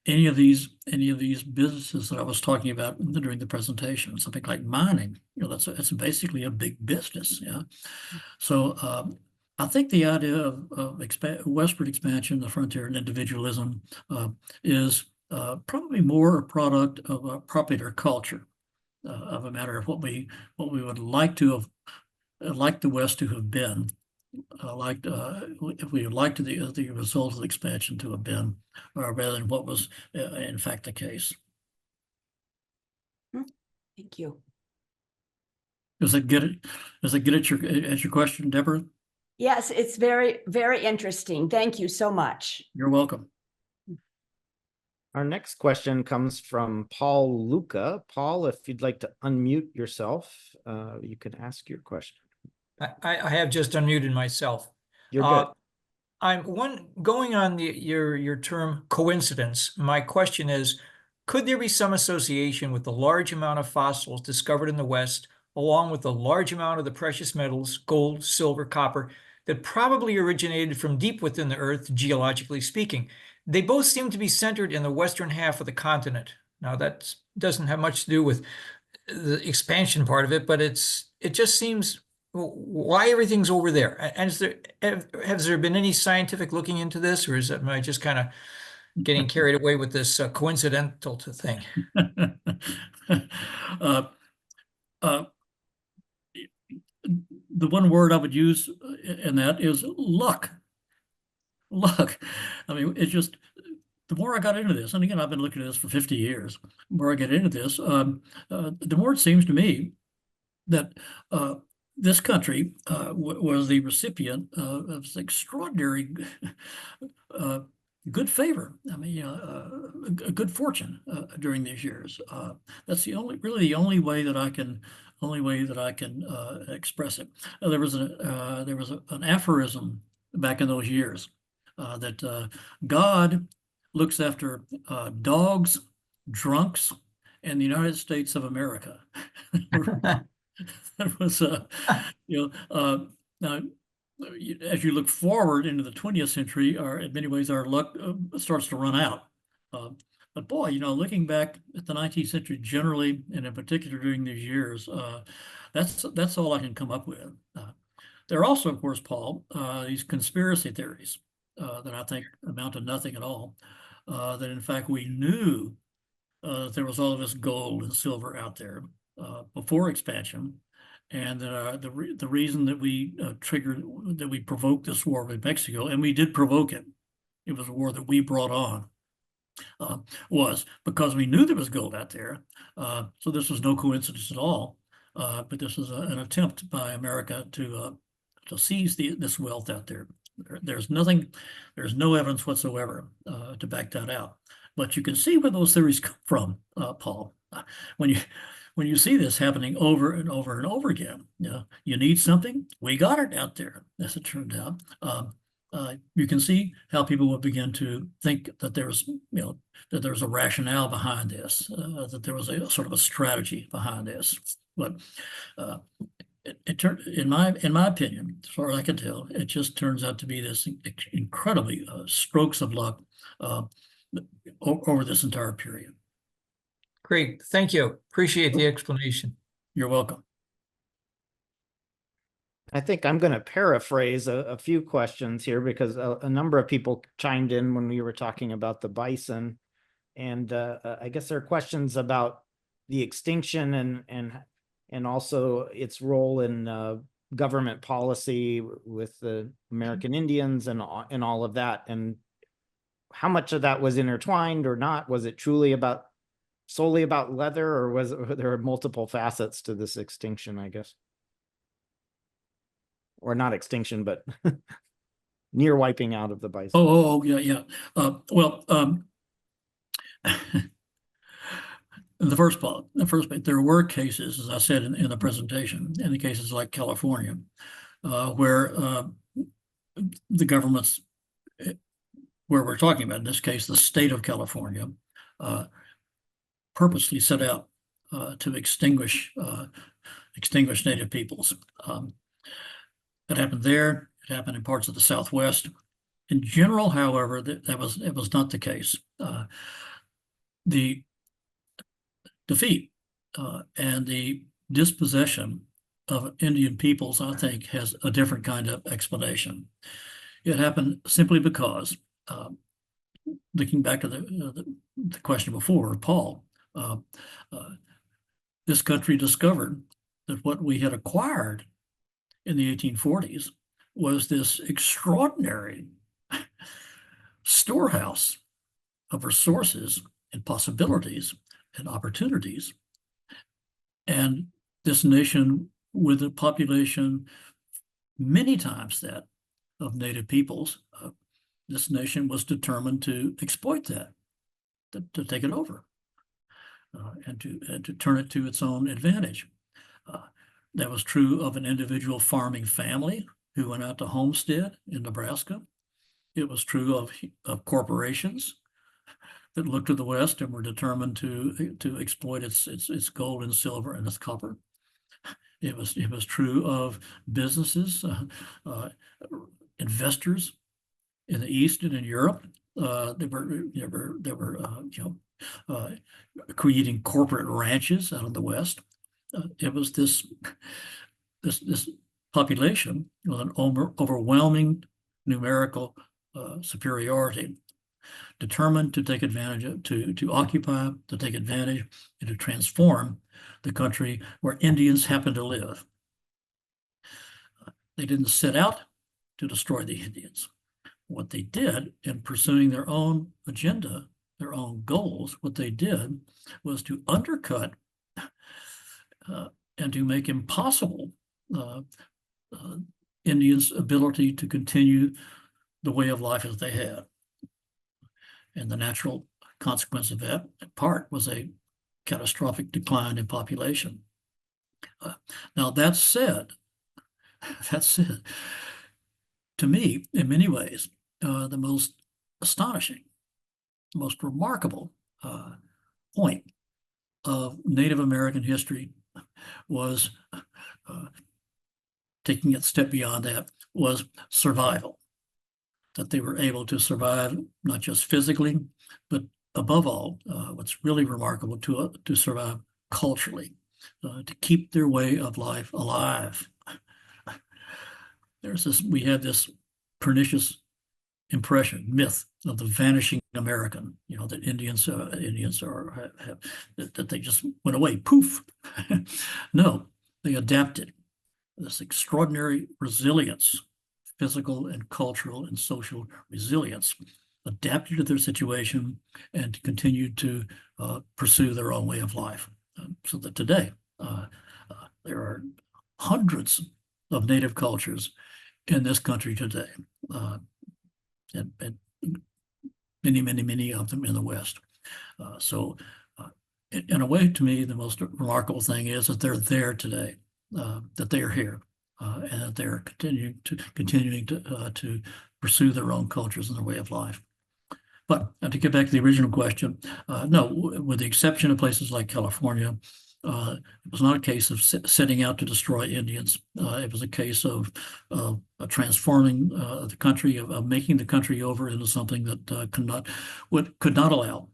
Any of these businesses that I was talking about during the presentation, something like mining, that's basically a big business. So I think the idea of westward expansion, the frontier, and individualism is probably more a product of a popular culture, of a matter of what we would like to have, like the West to have been, if we would like the result of the expansion to have been, rather than what was in fact the case. Thank you. Does that get it? Does it get at your question, Deborah? Yes, it's very, very interesting. Thank you so much. You're welcome. Our next question comes from Paul Luca. Paul, if you'd like to unmute yourself, you can ask your question. I have just unmuted myself. You're good. I'm going on your term coincidence. My question is, could there be some association with the large amount of fossils discovered in the West, along with the large amount of the precious metals, gold, silver, copper, that probably originated from deep within the Earth, geologically speaking? They both seem to be centered in the western half of the continent. Now, that doesn't have much to do with the expansion part of it, but it just seems, why everything's over there? And has there been any scientific looking into this, or am I just kind of getting carried away with this coincidental thing? The one word I would use in that is luck. Luck. I mean, it's just, the more I got into this, and again, I've been looking at this for 50 years, the more I get into this, the more it seems to me that this country was the recipient of this extraordinary good favor. I mean, a good fortune during these years. That's really the only way that I can express it. There was an aphorism back in those years that God looks after dogs, drunks, and the United States of America. That was, now, as you look forward into the 20th century, in many ways, our luck starts to run out. But boy, looking back at the 19th century generally, and in particular during these years, that's all I can come up with. There are also, of course, Paul, these conspiracy theories that I think amount to nothing at all. That in fact we knew there was all of this gold and silver out there before expansion, and the reason that we provoked this war with Mexico, and we did provoke it. It was a war that we brought on. Was because we knew there was gold out there. So this was no coincidence at all. But this was an attempt by America to seize this wealth out there. There's no evidence whatsoever to back that out. But you can see where those theories come from, Paul. When you see this happening over and over and over again, you need something, we got it out there, as it turned out. You can see how people would begin to think that there's a rationale behind this, that there was a sort of a strategy behind this. But it turned, in my opinion, as far as I can tell, it just turns out to be this incredibly strokes of luck over this entire period. Great, thank you. Appreciate the explanation. You're welcome. I think I'm going to paraphrase a few questions here because a number of people chimed in when we were talking about the bison. And I guess there are questions about the extinction and also its role in government policy with the American Indians and all of that. And how much of that was intertwined or not? Was it truly solely about leather, or were there multiple facets to this extinction, I guess? Or not extinction, but near wiping out of the bison. Yeah. Well, the first part, there were cases, as I said in the presentation, in the cases like California, where the governments, where we're talking about, in this case, the state of California, purposely set out to extinguish native peoples. It happened there. It happened in parts of the Southwest. In general, however, it was not the case. The defeat and the dispossession of Indian peoples, I think, has a different kind of explanation. It happened simply because, looking back to the question before, Paul, this country discovered that what we had acquired in the 1840s was this extraordinary storehouse of resources and possibilities and opportunities. And this nation, with a population many times that of native peoples, this nation was determined to exploit that, to take it over, and to turn it to its own advantage. That was true of an individual farming family who went out to homestead in Nebraska. It was true of corporations that looked to the West and were determined to exploit its gold and silver and its copper. It was true of businesses, investors in the East and in Europe. They were creating corporate ranches out of the West. It was this population with an overwhelming numerical superiority, determined to take advantage of, to occupy, to take advantage, and to transform the country where Indians happened to live. They didn't set out to destroy the Indians. What they did in pursuing their own agenda, their own goals, what they did was to undercut and to make impossible Indians' ability to continue the way of life as they had. And the natural consequence of that, in part, was a catastrophic decline in population. Now, that said, to me, in many ways, the most astonishing, most remarkable point of Native American history was, taking it a step beyond that, was survival. That they were able to survive, not just physically, but above all, what's really remarkable, to survive culturally, to keep their way of life alive. We have this pernicious impression, myth of the vanishing American, that Indians that they just went away, poof. No, they adapted. This extraordinary resilience, physical and cultural and social resilience, adapted to their situation and continued to pursue their own way of life. So that today, there are hundreds of native cultures in this country today, and many of them in the West. So in a way, to me, the most remarkable thing is that they're there today, that they are here, and that they're continuing to pursue their own cultures and their way of life. But to get back to the original question, no, with the exception of places like California, it was not a case of setting out to destroy Indians. It was a case of transforming the country, of making the country over into something that could not allow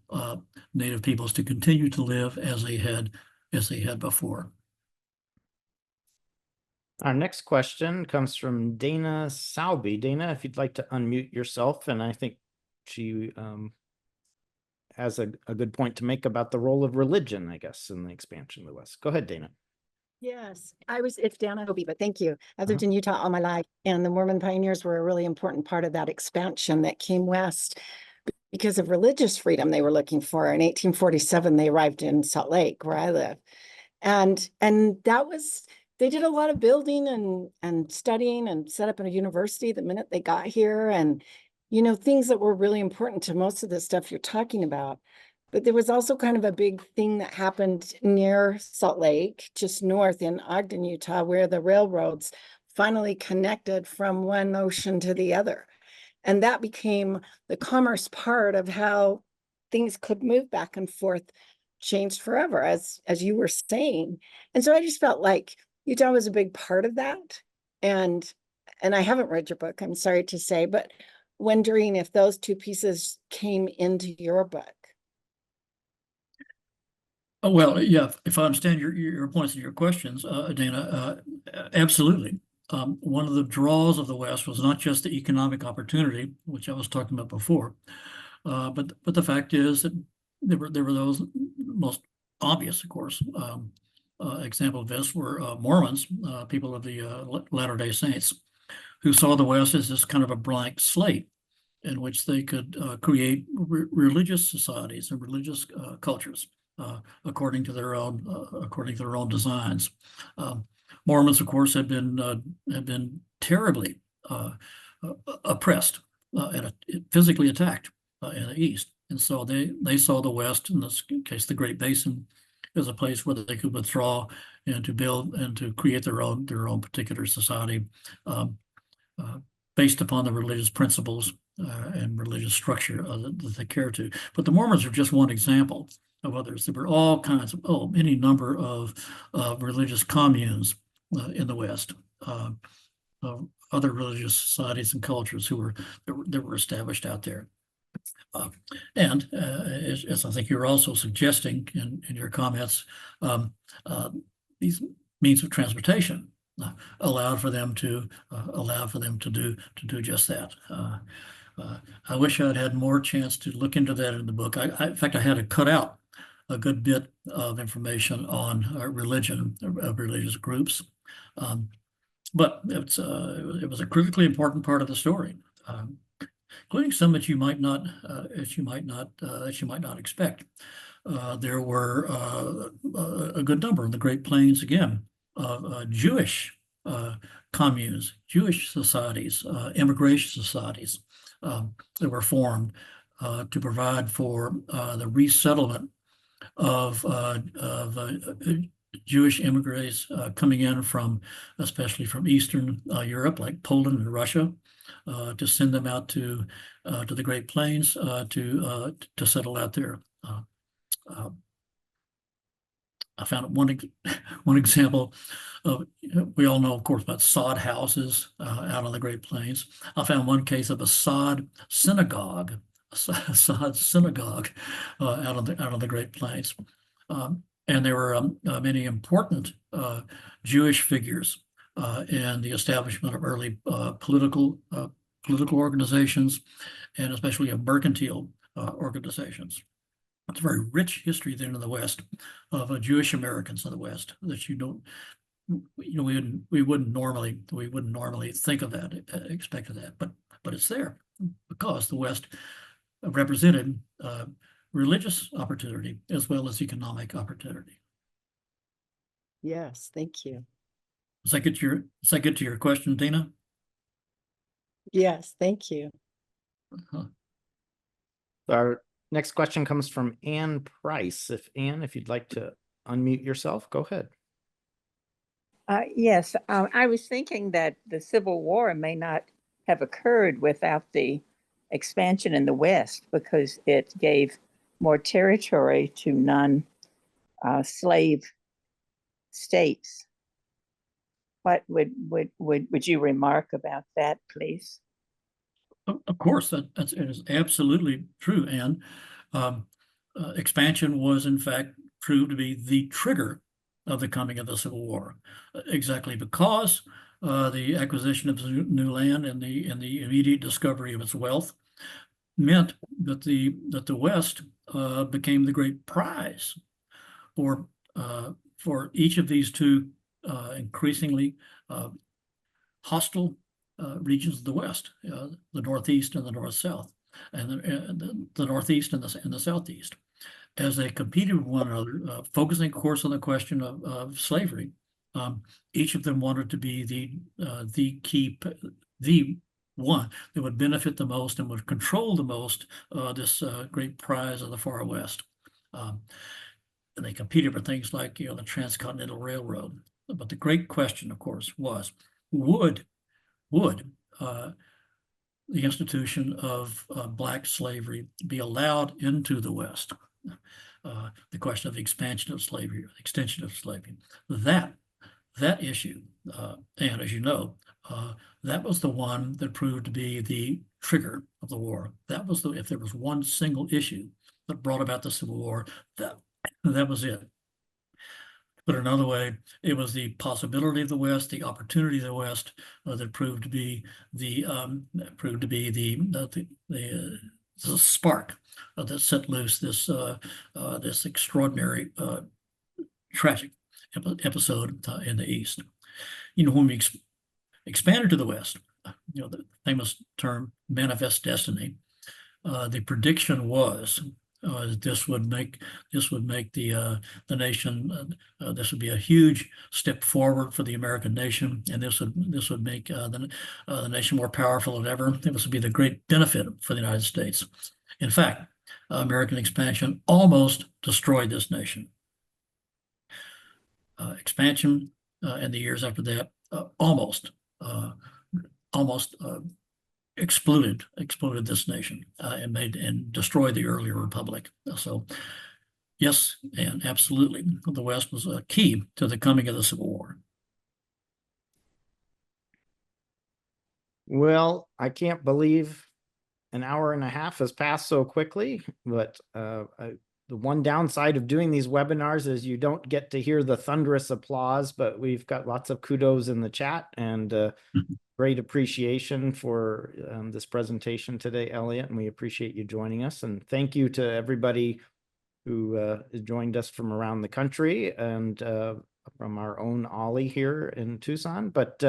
Native peoples to continue to live as they had before. Our next question comes from Dana Salby. Dana, if you'd like to unmute yourself, and I think she has a good point to make about the role of religion, I guess, in the expansion of the West. Go ahead, Dana. Yes, it's Dana Hobie, but thank you. I've lived Uh-huh. in Utah all my life, and the Mormon pioneers were a really important part of that expansion that came west because of religious freedom they were looking for. In 1847, they arrived in Salt Lake, where I live. And that was, they did a lot of building and studying and set up a university the minute they got here. And, you know, things that were really important to most of the stuff you're talking about. But there was also kind of a big thing that happened near Salt Lake, just north in Ogden, Utah, where the railroads finally connected from one ocean to the other. And that became the commerce part of how things could move back and forth, changed forever, as you were saying. And so I just felt like Utah was a big part of that. And I haven't read your book, I'm sorry to say, but wondering if those two pieces came into your book. Oh, well, yeah, if I understand your points and your questions, Dana, absolutely. One of the draws of the West was not just the economic opportunity, which I was talking about before, but the fact is that there were those most obvious, of course. Example of this were Mormons, people of the Latter-day Saints, who saw the West as this kind of a blank slate in which they could create religious societies and religious cultures. According to their own designs. Mormons, of course, have been terribly oppressed and physically attacked in the East, and so they saw the West, in this case, the Great Basin, as a place where they could withdraw and to build and to create their own particular society based upon the religious principles and religious structure that they care to. But the Mormons are just one example of others. There were all kinds of, any number of religious communes in the West, other religious societies and cultures that were established out there. And as I think you're also suggesting in your comments, these means of transportation allowed for them to do just that. I wish I'd had more chance to look into that in the book. In fact, I had to cut out a good bit of information on religion, religious groups, but it was a critically important part of the story, including some that you might not expect. There were a good number in the Great Plains, again, of Jewish communes, Jewish societies, immigration societies that were formed to provide for the resettlement of Jewish immigrants coming in especially from Eastern Europe, like Poland and Russia, to send them out to the Great Plains to settle out there. I found one example of, we all know, of course, about sod houses out on the Great Plains. I found one case of a sod synagogue, out on the Great Plains. And there were many important Jewish figures in the establishment of early political organizations, and especially of mercantile organizations. It's a very rich history then in the West of Jewish Americans in the West that we wouldn't normally think of that, expect of that, but it's there because the West represented religious opportunity as well as economic opportunity. Yes, thank you. Does that get to your question, Dina? Yes, thank you. Our next question comes from Ann Price. If you'd like to unmute yourself, go ahead. Yes, I was thinking that the Civil War may not have occurred without the expansion in the West, because it gave more territory to non-slave states. What would you remark about that, please? Of course, it is absolutely true, Anne. Expansion was, in fact, proved to be the trigger of the coming of the Civil War, exactly because the acquisition of new land and the immediate discovery of its wealth meant that the West became the great prize for each of these two increasingly hostile regions of the West, the Northeast and the North-South, and the Northeast and the Southeast, as they competed with one another, focusing, of course, on the question of slavery. Each of them wanted to be the one that would benefit the most and would control the most this great prize of the far West. And they competed for things like, the Transcontinental Railroad. But the great question, of course, was, would the institution of Black slavery be allowed into the West? The question of the expansion of slavery, the extension of slavery, that issue, and as you know, that was the one that proved to be the trigger of the war. That was if there was one single issue that brought about the Civil War, that was it. Put another way, it was the possibility of the West, the opportunity of the West that proved to be the spark that set loose this extraordinary tragic episode in the East. When we expanded to the West, the famous term manifest destiny, the prediction was this would make the nation, this would be a huge step forward for the American nation, and this would make the nation more powerful than ever. This would be the great benefit for the United States. In fact, American expansion almost destroyed this nation. Expansion in the years after that almost exploded this nation and destroyed the earlier republic. So yes, and absolutely, the West was a key to the coming of the Civil War. Well, I can't believe an hour and a half has passed so quickly, but the one downside of doing these webinars is you don't get to hear the thunderous applause, but we've got lots of kudos in the chat and great appreciation for this presentation today, Elliott, and we appreciate you joining us. And thank you to everybody who joined us from around the country and from our own Ollie here in Tucson. But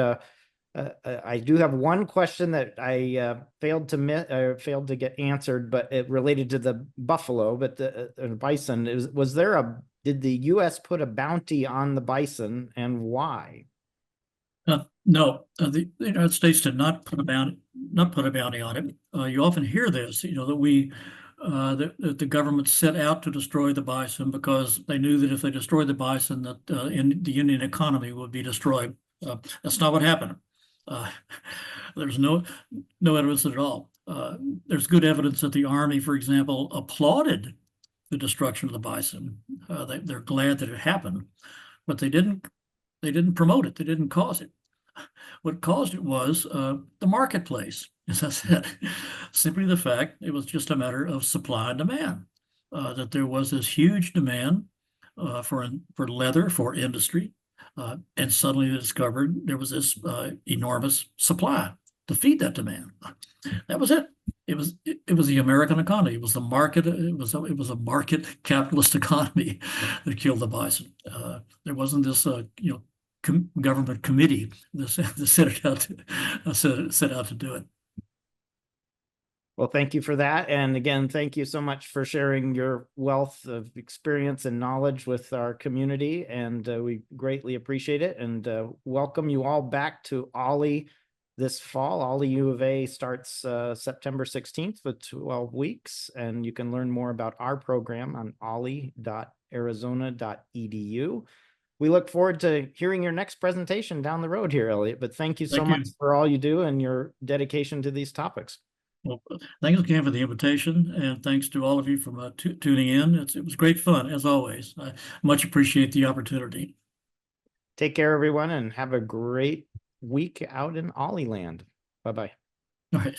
I do have one question that I failed to get answered, but it related to the buffalo, but the bison. Did the U.S. put a bounty on the bison, and why? No, the United States did not put a bounty on it. You often hear this, that the government set out to destroy the bison because they knew that if they destroyed the bison, that the Indian economy would be destroyed. That's not what happened. There's no evidence at all. There's good evidence that the Army, for example, applauded the destruction of the bison. They're glad that it happened, but they didn't promote it. They didn't cause it. What caused it was the marketplace, as I said. Simply the fact it was just a matter of supply and demand. That there was this huge demand for leather, for industry, and suddenly they discovered there was this enormous supply to feed that demand. That was it. It was the American economy. It was the market. It was a market capitalist economy that killed the bison. There wasn't this government committee that set out to do it. Well, thank you for that. And again, thank you so much for sharing your wealth of experience and knowledge with our community. And we greatly appreciate it and welcome you all back to Ollie this fall. Ollie U of A starts September 16th for 12 weeks. And you can learn more about our program on ollie.arizona.edu. We look forward to hearing your next presentation down the road here, Elliott. But thank you so much for all you do and your dedication to these topics. Well, thanks again for the invitation, and thanks to all of you for tuning in. It was great fun, as always. I much appreciate the opportunity. Take care, everyone, and have a great week out in Ollie land. Bye-bye. All right.